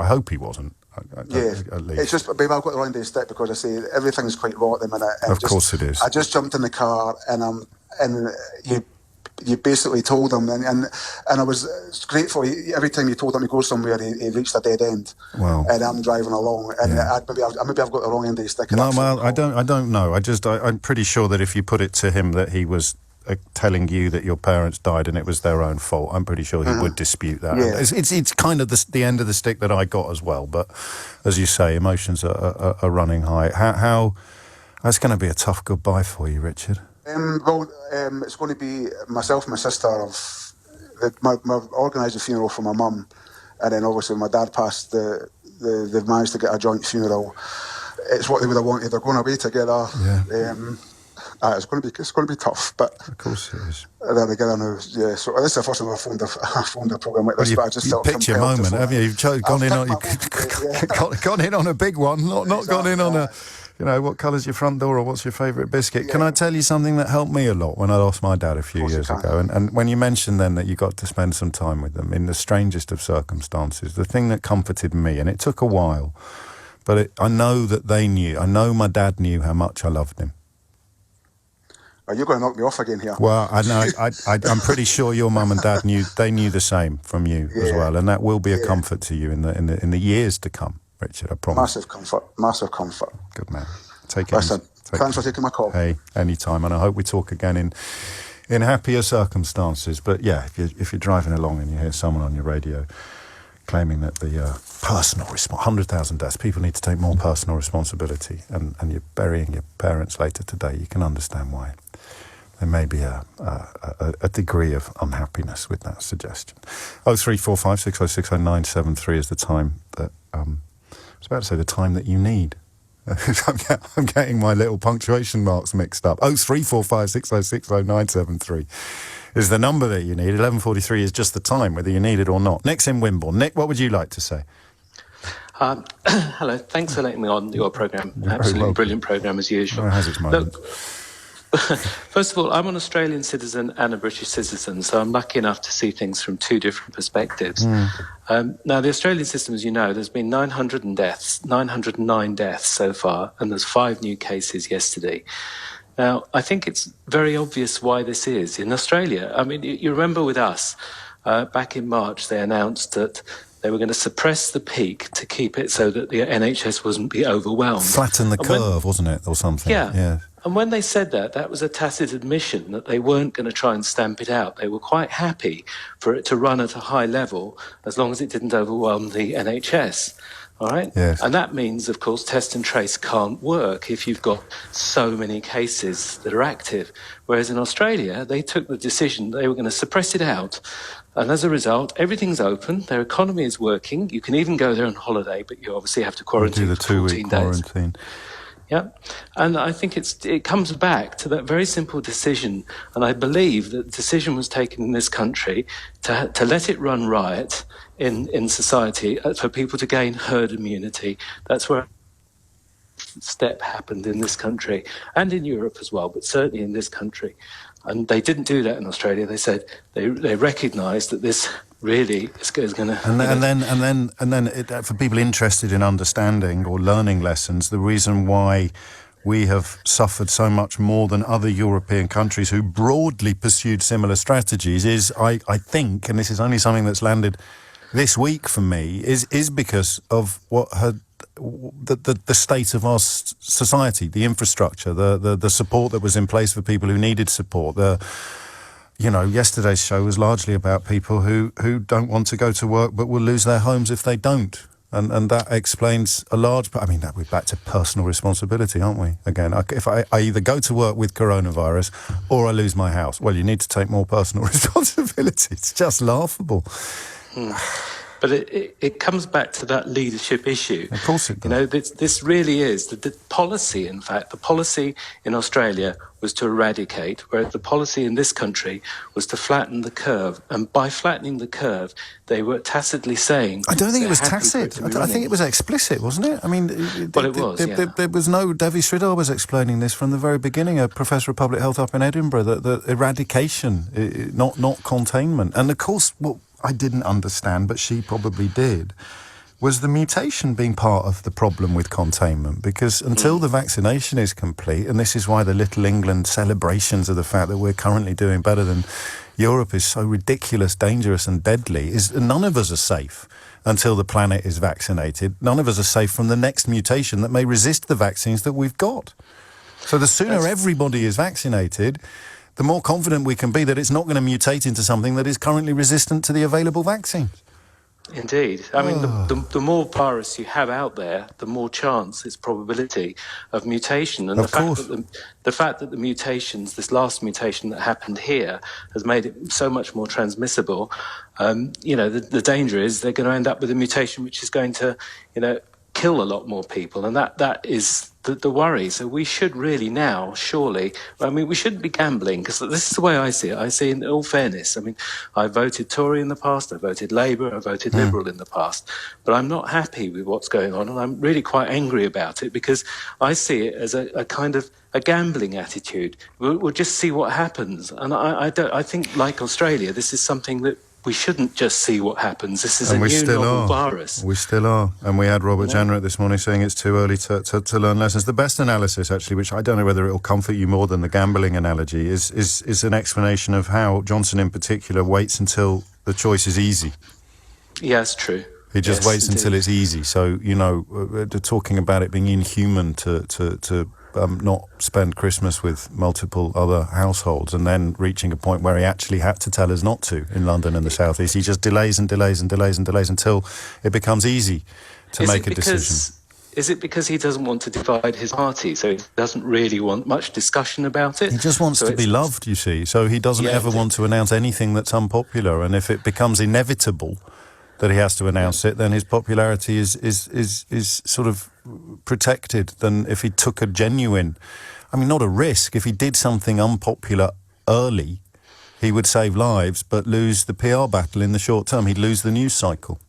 hope he wasn't. At least. It's just, babe, I've got the wrong day stick because I say everything's quite raw at the minute. Of course it is. I just jumped in the car and you basically told him, and I was grateful. Every time you told him to go somewhere, he reached a dead end. Well, and I'm driving along, and maybe I've got the wrong end of the stick. No, well, I don't know. I'm pretty sure that if you put it to him that he was telling you that your parents died and it was their own fault, I'm pretty sure he would dispute that. Yeah. It's kind of the end of the stick that I got as well. But as you say, emotions are running high. How that's going to be a tough goodbye for you, Richard. It's going to be myself and my sister. I've organised a funeral for my mum, and then obviously my dad passed. They've managed to get a joint funeral. It's what they would have wanted. They're going away together. Yeah. It's going to be tough, but of course it is. There we go. Yeah. So this is the first time I've phoned a program like this. But I just felt picked your moment, have you? You've gone in on a big one, not gone in on a. You know, what colour's your front door or what's your favourite biscuit? Yeah. Can I tell you something that helped me a lot when I lost my dad a few years ago? And when you mentioned then that you got to spend some time with them in the strangest of circumstances, the thing that comforted me, and it took a while, but I know that they knew, I know my dad knew how much I loved him. Are you going to knock me off again here? Well, I know. I'm pretty sure your mum and dad knew. They knew the same from you as well, and that will be a comfort to you in the years to come. Richard, I promise. Massive comfort. Good man. Take it. Listen, thanks for taking my call. Hey, anytime, and I hope we talk again in happier circumstances. But yeah, if you're driving along and you hear someone on your radio claiming that the personal 100,000 deaths, people need to take more personal responsibility, and you're burying your parents later today, you can understand why. There may be a degree of unhappiness with that suggestion. 0345 606 0973 is the time that I was about to say the time that you need. I'm getting my little punctuation marks mixed up. 0345 606 0973 is the number that you need. 11:43 is just the time, whether you need it or not. Nick's in Wimborne. Nick, what would you like to say? Hello, thanks for letting me on your programme. Absolutely brilliant programme as usual. It has its moments. Look, first of all, I'm an Australian citizen and a British citizen, so I'm lucky enough to see things from two different perspectives. Now, the Australian system, as you know, there's been 909 deaths so far, and there's 5 new cases yesterday. Now, I think it's very obvious why this is. In Australia, I mean, you remember with us, back in March, they announced that they were going to suppress the peak to keep it so that the NHS wouldn't be overwhelmed. Flatten the curve, wasn't it, or something? Yeah. And when they said that was a tacit admission that they weren't going to try and stamp it out. They were quite happy for it to run at a high level as long as it didn't overwhelm the NHS. All right? Yes. And that means, of course, test and trace can't work if you've got so many cases that are active. Whereas in Australia, they took the decision they were going to suppress it out. And as a result, everything's open. Their economy is working. You can even go there on holiday, but you obviously have to quarantine do the for 14 2-week days. quarantine. Yeah, and I think it comes back to that very simple decision, and I believe that the decision was taken in this country to let it run riot in society for people to gain herd immunity. That's where step happened in this country and in Europe as well, but certainly in this country. And they didn't do that in Australia. They said they recognised that this really is going to. And then, for people interested in understanding or learning lessons, the reason why we have suffered so much more than other European countries who broadly pursued similar strategies is, I think, and this is only something that's landed this week for me, is because of what had. The state of our society, the infrastructure, the support that was in place for people who needed support. Yesterday's show was largely about people who don't want to go to work but will lose their homes if they don't. And that explains a large part. I mean, we're back to personal responsibility, aren't we? Again, if I either go to work with coronavirus or I lose my house, well, you need to take more personal responsibility. It's just laughable. But it comes back to that leadership issue. Of course it does. This really is the policy. In fact, the policy in Australia was to eradicate, whereas the policy in this country was to flatten the curve. And by flattening the curve, they were tacitly saying... I don't think it was tacit. I think it was explicit, wasn't it? I mean... There was no... Devi Sridhar was explaining this from the very beginning, a professor of public health up in Edinburgh, that eradication, not containment. And of course, what I didn't understand, but she probably did, was the mutation being part of the problem with containment, because until the vaccination is complete, and this is why the Little England celebrations of the fact that we're currently doing better than Europe is so ridiculous, dangerous and deadly, is none of us are safe until the planet is vaccinated. None of us are safe from the next mutation that may resist the vaccines that we've got. So the sooner everybody is vaccinated, the more confident we can be that it's not going to mutate into something that is currently resistant to the available vaccines. Indeed. I mean, the more virus you have out there, the more chance, its probability of mutation. And the fact that the mutations, this last mutation that happened here, has made it so much more transmissible, the danger is they're going to end up with a mutation which is going to, kill a lot more people. And that is the worry. So we should really now, surely, we shouldn't be gambling, because this is the way I see it. I see, in all fairness, I voted Tory in the past, I voted Labour, I voted Liberal in the past, but I'm not happy with what's going on, and I'm really quite angry about it, because I see it as a kind of a gambling attitude. We'll just see what happens. And I think, like Australia, this is something that we shouldn't just see what happens. This is a new novel virus. We still are. And we had Robert Jenrick this morning saying it's too early to learn lessons. The best analysis, actually, which I don't know whether it will comfort you more than the gambling analogy, is an explanation of how Johnson in particular waits until the choice is easy. Yes, true. He just waits until it's easy. So, talking about it being inhuman to not spend Christmas with multiple other households, and then reaching a point where he actually had to tell us not to in London and the South East. He just delays and delays and delays and delays until it becomes easy to make a decision. Is it because he doesn't want to divide his party, so he doesn't really want much discussion about it? He just wants to be loved, you see, so he doesn't ever want to announce anything that's unpopular, and if it becomes inevitable that he has to announce it, then his popularity is sort of protected than if he took a genuine, not a risk. If he did something unpopular early, he would save lives but lose the PR battle in the short term. He'd lose the news cycle.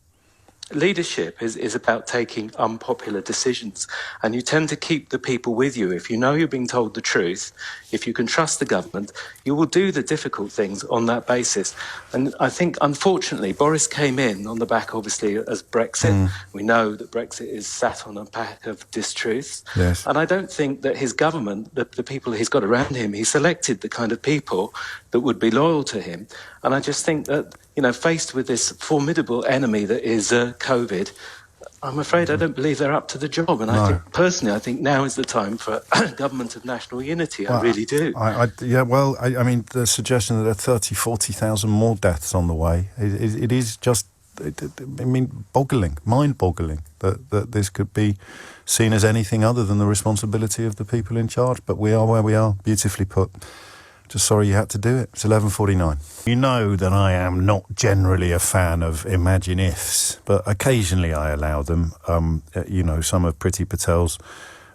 Leadership is about taking unpopular decisions, and you tend to keep the people with you. If you know you're being told the truth, if you can trust the government, you will do the difficult things on that basis. And I think, unfortunately, Boris came in on the back, obviously, as Brexit. We know that Brexit is sat on a pack of distruths. Yes. And I don't think that his government, the people he's got around him, he selected the kind of people that would be loyal to him. And I just think that, faced with this formidable enemy that is COVID, I'm afraid I don't believe they're up to the job. And I think now is the time for a government of national unity. I really do. The suggestion that there are 30,000, 40,000 more deaths on the way, it is just boggling, mind-boggling that this could be seen as anything other than the responsibility of the people in charge. But we are where we are, beautifully put. Just sorry you had to do it. It's 11:49. You know that I am not generally a fan of imagine ifs, but occasionally I allow them. Some of Priti Patel's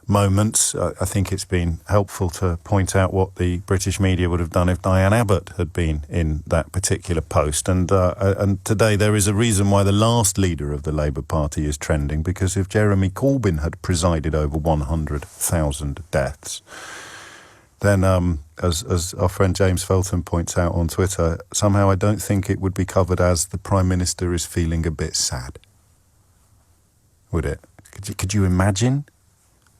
moments. I think it's been helpful to point out what the British media would have done if Diane Abbott had been in that particular post. And today there is a reason why the last leader of the Labour Party is trending, because if Jeremy Corbyn had presided over 100,000 deaths, then, as our friend James Felton points out on Twitter, somehow I don't think it would be covered as the Prime Minister is feeling a bit sad. Would it? Could you imagine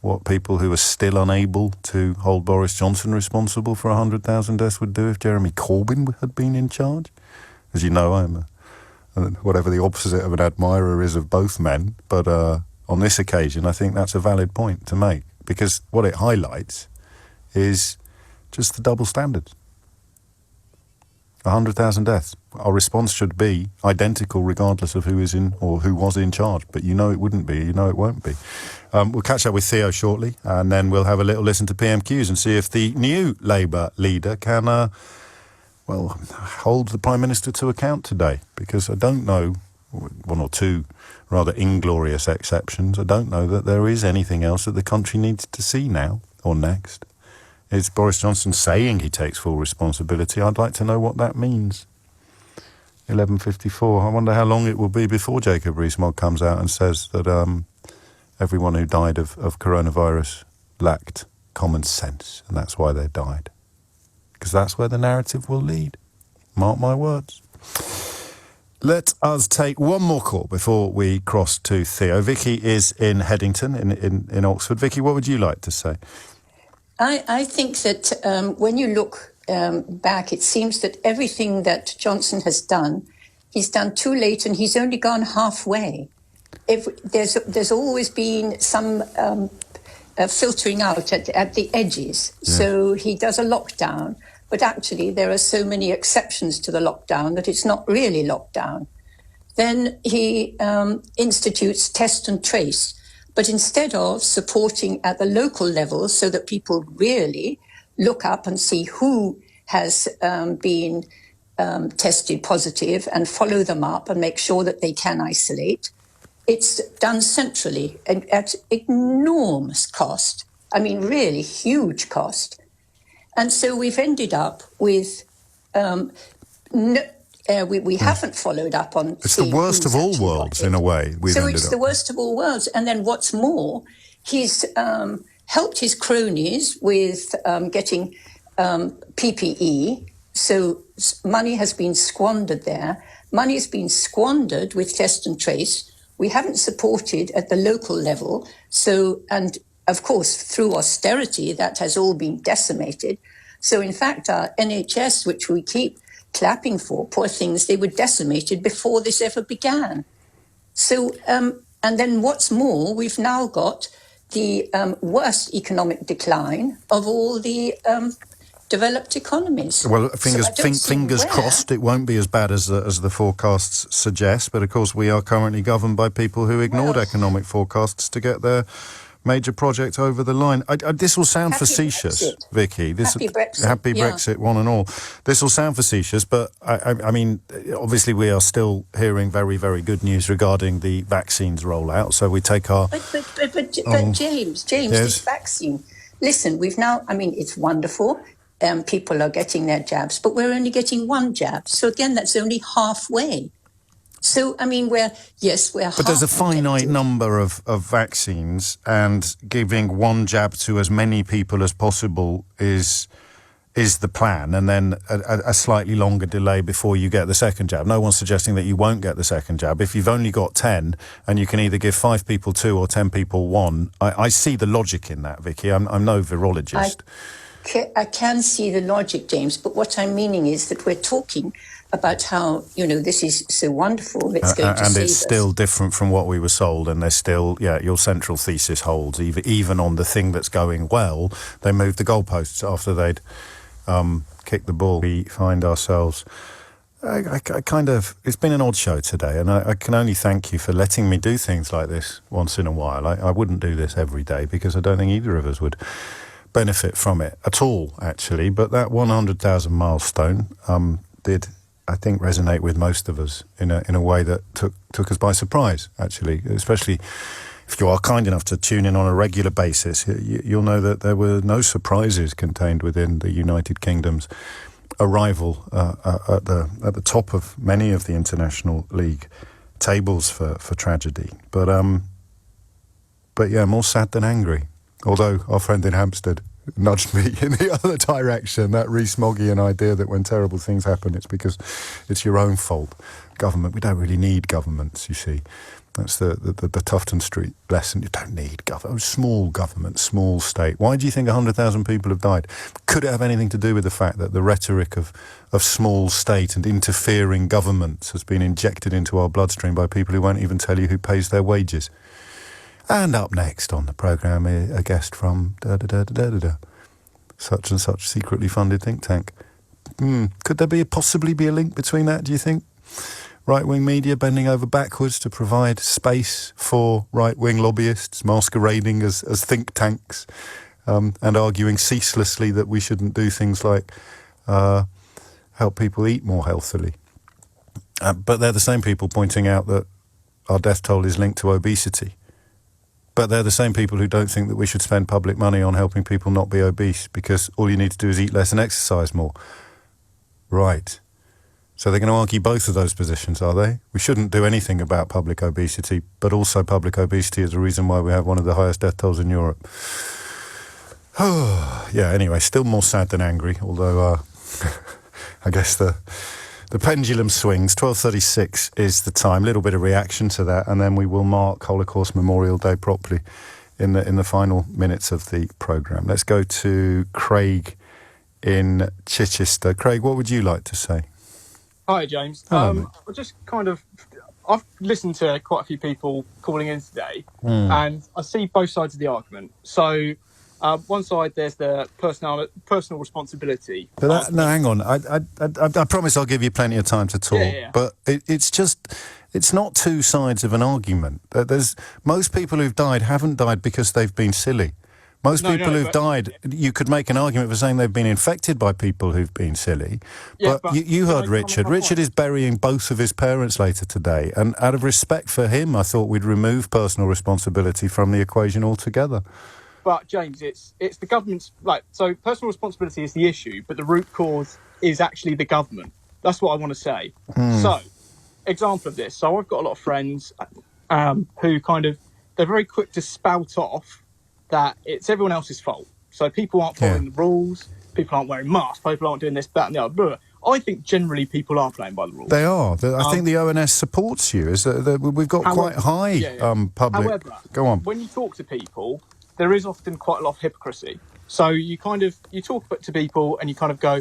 what people who are still unable to hold Boris Johnson responsible for 100,000 deaths would do if Jeremy Corbyn had been in charge? As you know, I'm whatever the opposite of an admirer is of both men, but on this occasion I think that's a valid point to make, because what it highlights is just the double standards. 100,000 deaths. Our response should be identical regardless of who is in or who was in charge. But you know it wouldn't be, you know it won't be. We'll catch up with Theo shortly, and then we'll have a little listen to PMQs and see if the new Labour leader can, hold the Prime Minister to account today. Because I don't know, one or two rather inglorious exceptions, I don't know that there is anything else that the country needs to see now or next. It's Boris Johnson saying he takes full responsibility. I'd like to know what that means. 11:54. I wonder how long it will be before Jacob Rees-Mogg comes out and says that everyone who died of coronavirus lacked common sense, and that's why they died. Because that's where the narrative will lead. Mark my words. Let us take one more call before we cross to Theo. Vicky is in Headington, in Oxford. Vicky, what would you like to say? I think that when you look back, it seems that everything that Johnson has done, he's done too late, and he's only gone halfway. There's always been some filtering out at the edges. Yeah. So he does a lockdown, but actually there are so many exceptions to the lockdown that it's not really lockdown. Then he institutes test and trace. But instead of supporting at the local level so that people really look up and see who has been tested positive and follow them up and make sure that they can isolate, it's done centrally and at enormous cost. I mean, really huge cost. And so we've ended up with... we haven't followed up on... It's the worst of all worlds, in a way. So it's the worst of all worlds. And then what's more, he's helped his cronies with getting PPE. So money has been squandered there. Money has been squandered with test and trace. We haven't supported at the local level. So, and of course, through austerity, that has all been decimated. So in fact, our NHS, which we keep clapping for, poor things, they were decimated before this ever began. So, and then what's more, we've now got the worst economic decline of all the developed economies. Well, fingers crossed it won't be as bad as the forecasts suggest, but of course we are currently governed by people who ignored economic forecasts to get their major project over the line. This will sound facetious, Brexit. Vicky. Happy Brexit, one and all. This will sound facetious, but I mean, obviously we are still hearing very, very good news regarding the vaccines rollout. So we take our... But James, yes. This vaccine... Listen, we've now... I mean, it's wonderful. People are getting their jabs, but we're only getting one jab. So again, that's only halfway. So, I mean, But there's a finite number of vaccines, and giving one jab to as many people as possible is the plan, and then a slightly longer delay before you get the second jab. No one's suggesting that you won't get the second jab. If you've only got 10, and you can either give 5 people 2 or 10 people 1, I see the logic in that, Vicky. I'm no virologist. I can see the logic, James, but what I'm meaning is that we're talking about how, this is so wonderful, it's going to save us. And it's still different from what we were sold, and there's still, your central thesis holds. Even on the thing that's going well, they moved the goalposts after they'd kicked the ball. We find ourselves I kind of, it's been an odd show today, and I can only thank you for letting me do things like this once in a while. I wouldn't do this every day because I don't think either of us would benefit from it at all, actually. But that 100,000 milestone did, I think, resonate with most of us in a way that took us by surprise, actually, especially if you are kind enough to tune in on a regular basis. You'll know that there were no surprises contained within the United Kingdom's arrival at the top of many of the International League tables for tragedy. But yeah, more sad than angry. Although our friend in Hampstead nudged me in the other direction, that Rees-Moggian idea that when terrible things happen, it's because it's your own fault. Government, we don't really need governments, you see. That's the Tufton Street lesson. You don't need government. Small government, small state. Why do you think 100,000 people have died? Could it have anything to do with the fact that the rhetoric of small state and interfering governments has been injected into our bloodstream by people who won't even tell you who pays their wages? And up next on the programme, a guest from such and such secretly funded think tank. Could there possibly be a link between that, do you think? Right-wing media bending over backwards to provide space for right-wing lobbyists masquerading as think tanks and arguing ceaselessly that we shouldn't do things like help people eat more healthily. But they're the same people pointing out that our death toll is linked to obesity. But they're the same people who don't think that we should spend public money on helping people not be obese because all you need to do is eat less and exercise more. Right. So they're going to argue both of those positions, are they? We shouldn't do anything about public obesity, but also public obesity is a reason why we have one of the highest death tolls in Europe. Yeah, anyway, still more sad than angry, although I guess the pendulum swings. 12:36 is the time. Little bit of reaction to that, and then we will mark Holocaust Memorial Day properly in the final minutes of the programme. Let's go to Craig in Chichester. Craig, what would you like to say? Hi, James. Hello, I just I've listened to quite a few people calling in today, and I see both sides of the argument. So, one side, there's the personal responsibility. But hang on. I promise I'll give you plenty of time to talk. Yeah. But it's not two sides of an argument. Most people who've died haven't died because they've been silly. Most people who've died, you could make an argument for saying they've been infected by people who've been silly. Yeah, but you heard Richard. Richard is burying both of his parents later today. And out of respect for him, I thought we'd remove personal responsibility from the equation altogether. But, James, it's the government's... So personal responsibility is the issue, but the root cause is actually the government. That's what I want to say. So, example of this. So I've got a lot of friends who they're very quick to spout off that it's everyone else's fault. So people aren't following the rules, people aren't wearing masks, people aren't doing this, that and the other. I think generally people are playing by the rules. They are. I think the ONS supports you. We've got quite high public... However, go on. When you talk to people, there is often quite a lot of hypocrisy. So you talk to people and you kind of go,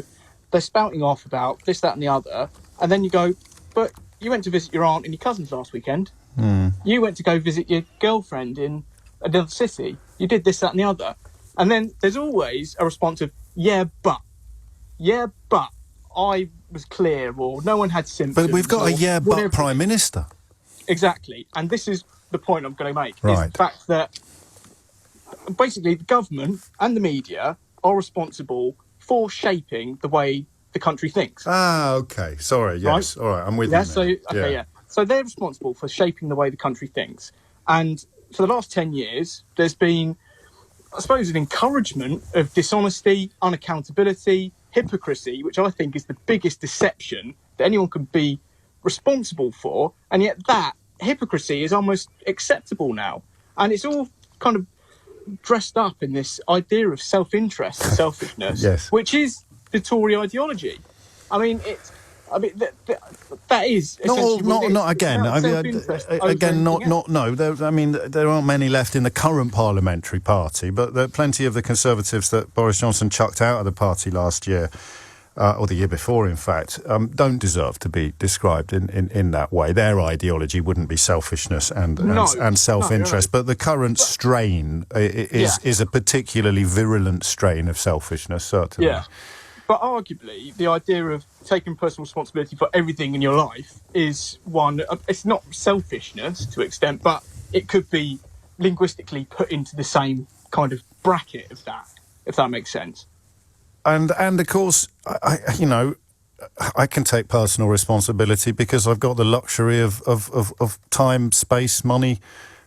they're spouting off about this, that and the other, and then you go, but you went to visit your aunt and your cousins last weekend. You went to go visit your girlfriend in another city. You did this, that and the other. And then there's always a response of, yeah, but I was clear, or no one had symptoms. But we've got a Prime Minister. Exactly. And this is the point I'm going to make, right. is the fact that basically the government and the media are responsible for shaping the way the country thinks. Okay. Sorry, yes. Right? All right, I'm with you. So they're responsible for shaping the way the country thinks. And for the last 10 years, there's been, I suppose, an encouragement of dishonesty, unaccountability, hypocrisy, which I think is the biggest deception that anyone can be responsible for. And yet that hypocrisy is almost acceptable now. And it's all kind of dressed up in this idea of self-interest and selfishness, which is the Tory ideology. I mean, that is not again. There aren't many left in the current parliamentary party, but there are plenty of the Conservatives that Boris Johnson chucked out of the party last year, or the year before, in fact, don't deserve to be described in that way. Their ideology wouldn't be selfishness and self-interest, but the current strain is a particularly virulent strain of selfishness, certainly. Yeah. But arguably, the idea of taking personal responsibility for everything in your life is one. It's not selfishness to an extent, but it could be linguistically put into the same kind of bracket of that, if that makes sense. And of course, I can take personal responsibility because I've got the luxury of time, space, money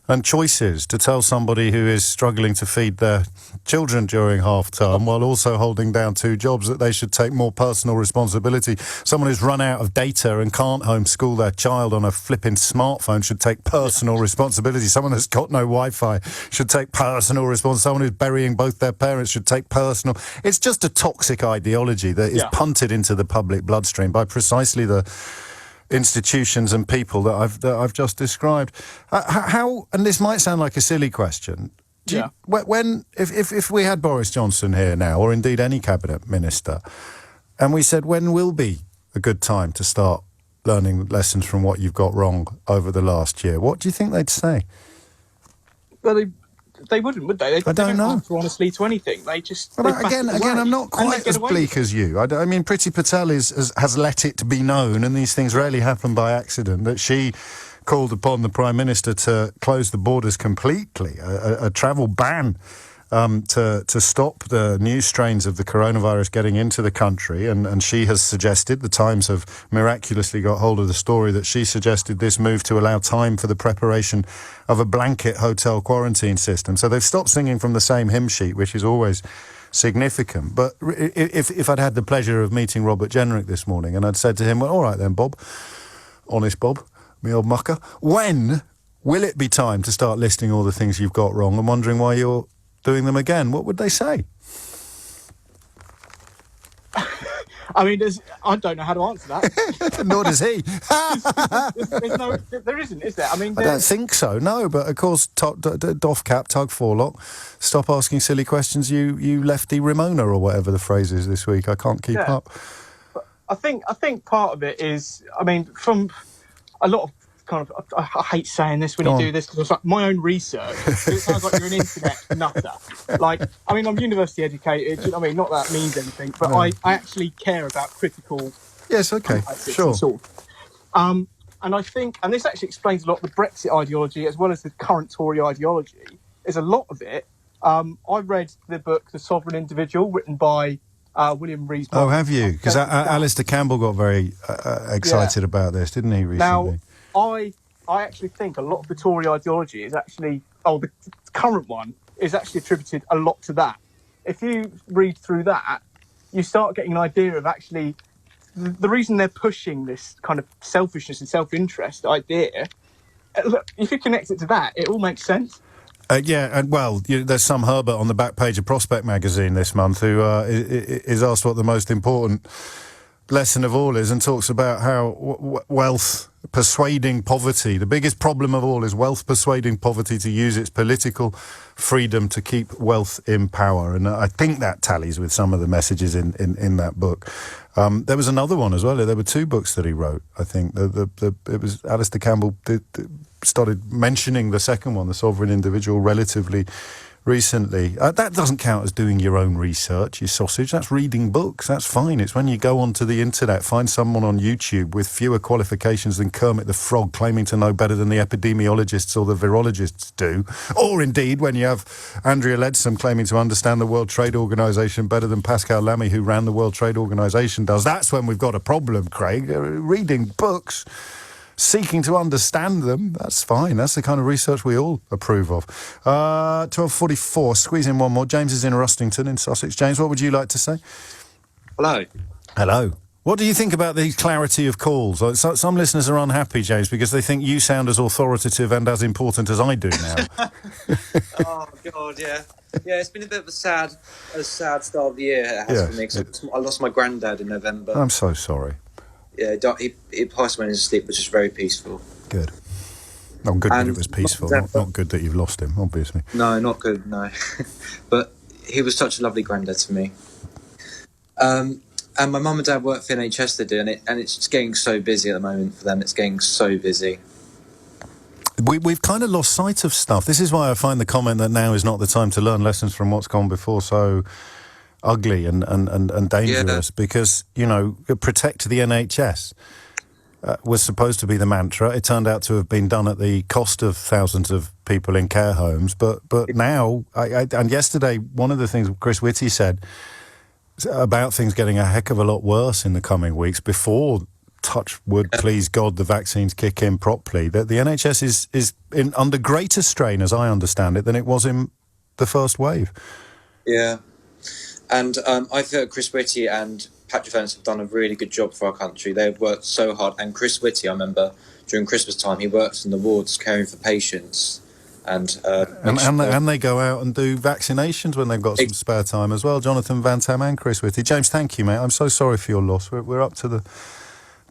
and choices to tell somebody who is struggling to feed their children during half-term while also holding down 2 jobs that they should take more personal responsibility. Someone who's run out of data and can't homeschool their child on a flipping smartphone should take personal responsibility. Someone that's got no Wi-Fi should take personal responsibility. Someone who's burying both their parents should take personal... It's just a toxic ideology that is punted into the public bloodstream by precisely the institutions and people that I've just described. How, and this might sound like a silly question, if we had Boris Johnson here now, or indeed any cabinet minister, and we said, when will be a good time to start learning lessons from what you've got wrong over the last year, what do you think they'd say? Well, they wouldn't, would they? I don't know. Answer honestly to anything. They just... Well, again, I'm not quite as bleak as you. I mean, Priti Patel has let it be known, and these things rarely happen by accident, that she called upon the Prime Minister to close the borders completely, a travel ban to stop the new strains of the coronavirus getting into the country. And she has suggested, the Times have miraculously got hold of the story, that she suggested this move to allow time for the preparation of a blanket hotel quarantine system. So they've stopped singing from the same hymn sheet, which is always significant. But if I'd had the pleasure of meeting Robert Jenrick this morning and I'd said to him, well, all right then, Bob, honest Bob, me old mucker, when will it be time to start listing all the things you've got wrong and wondering why you're doing them again? What would they say? I mean, I don't know how to answer that. Nor does he. There isn't, is there? I mean, I don't think so, no. But of course, doff cap, Tug Forelock, stop asking silly questions, you lefty Ramona, or whatever the phrase is this week. I can't keep up. But I think part of it is, I mean, from a lot of kind of, I hate saying this when you do this, because it's like my own research. It sounds like you're an internet nutter. Like, I mean, I'm university educated. You know what I mean? Not that that means anything, but I actually care about critical. Yes, okay, sure. And I think, and this actually explains a lot of the Brexit ideology as well as the current Tory ideology. Is a lot of it. I read the book The Sovereign Individual, written by William Rees. Oh, have you? Because Alistair Campbell got very excited about this, didn't he, recently? Now, I actually think a lot of the Tory ideology is actually, the current one is actually attributed a lot to that. If you read through that, you start getting an idea of actually the reason they're pushing this kind of selfishness and self-interest idea. Look, if you connect it to that, it all makes sense. And well, there's some Herbert on the back page of Prospect magazine this month who is asked what the most important lesson of all is, and talks about how wealth persuading poverty, the biggest problem of all is wealth persuading poverty to use its political freedom to keep wealth in power. And I think that tallies with some of the messages in that book. There was another one as well. There were 2 books that he wrote, I think. It was Alistair Campbell started mentioning the second one, The Sovereign Individual, relatively recently. That doesn't count as doing your own research, you sausage. That's reading books. That's fine. It's when you go onto the internet, find someone on YouTube with fewer qualifications than Kermit the Frog claiming to know better than the epidemiologists or the virologists do. Or indeed, when you have Andrea Leadsom claiming to understand the World Trade Organization better than Pascal Lamy, who ran the World Trade Organization, does. That's when we've got a problem, Craig. Reading books, seeking to understand them, that's fine. That's the kind of research we all approve of. 12:44, squeeze in one more. James is in Rustington in Sussex. James, what would you like to say? Hello. Hello. What do you think about the clarity of calls? Some listeners are unhappy, James, because they think you sound as authoritative and as important as I do now. Oh, God, yeah. Yeah, it's been a bit of a sad start of the year, it has for me, because I lost my granddad in November. I'm so sorry. Yeah, he passed away in his sleep, which is very peaceful. Good. Not good that it was peaceful. Not good that you've lost him, obviously. No, not good, no. But he was such a lovely granddad to me. And my mum and dad work for NHS to do, and it's just getting so busy at the moment for them. It's getting so busy. We've kind of lost sight of stuff. This is why I find the comment that now is not the time to learn lessons from what's gone before so ugly and dangerous because, protect the NHS was supposed to be the mantra. It turned out to have been done at the cost of thousands of people in care homes. But now, and yesterday, one of the things Chris Whitty said about things getting a heck of a lot worse in the coming weeks before, touch wood, please God, the vaccines kick in properly, that the NHS is under greater strain, as I understand it, than it was in the first wave. Yeah. And I feel Chris Whitty and Patrick Vance have done a really good job for our country. They've worked so hard. And Chris Whitty, I remember during Christmas time, he works in the wards caring for patients. And they go out and do vaccinations when they've got some spare time as well. Jonathan Van Tam and Chris Whitty. James, thank you, mate. I'm so sorry for your loss. We're up to the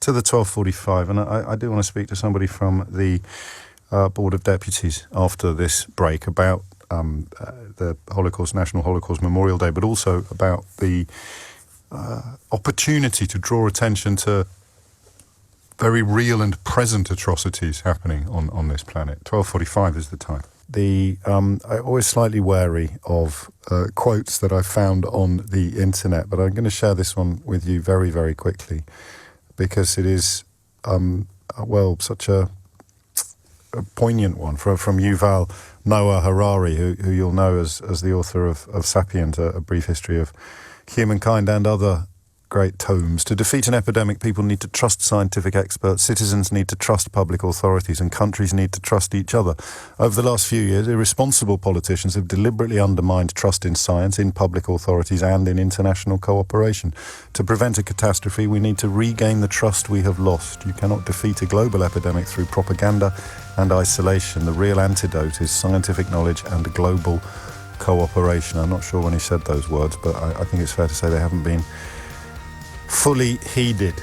12:45, and I do want to speak to somebody from the Board of Deputies after this break about the National Holocaust Memorial Day, but also about the opportunity to draw attention to very real and present atrocities happening on this planet. 12:45 is the time. I'm always slightly wary of quotes that I found on the internet, but I'm going to share this one with you very, very quickly because it is, such a poignant one from Yuval Noah Harari, who you'll know as the author of *Sapient*, a brief history of humankind, and other great tomes. To defeat an epidemic, people need to trust scientific experts, citizens need to trust public authorities, and countries need to trust each other. Over the last few years, irresponsible politicians have deliberately undermined trust in science, in public authorities, and in international cooperation. To prevent a catastrophe, we need to regain the trust we have lost. You cannot defeat a global epidemic through propaganda and isolation. The real antidote is scientific knowledge and global cooperation. I'm not sure when he said those words, but I think it's fair to say they haven't been fully heeded.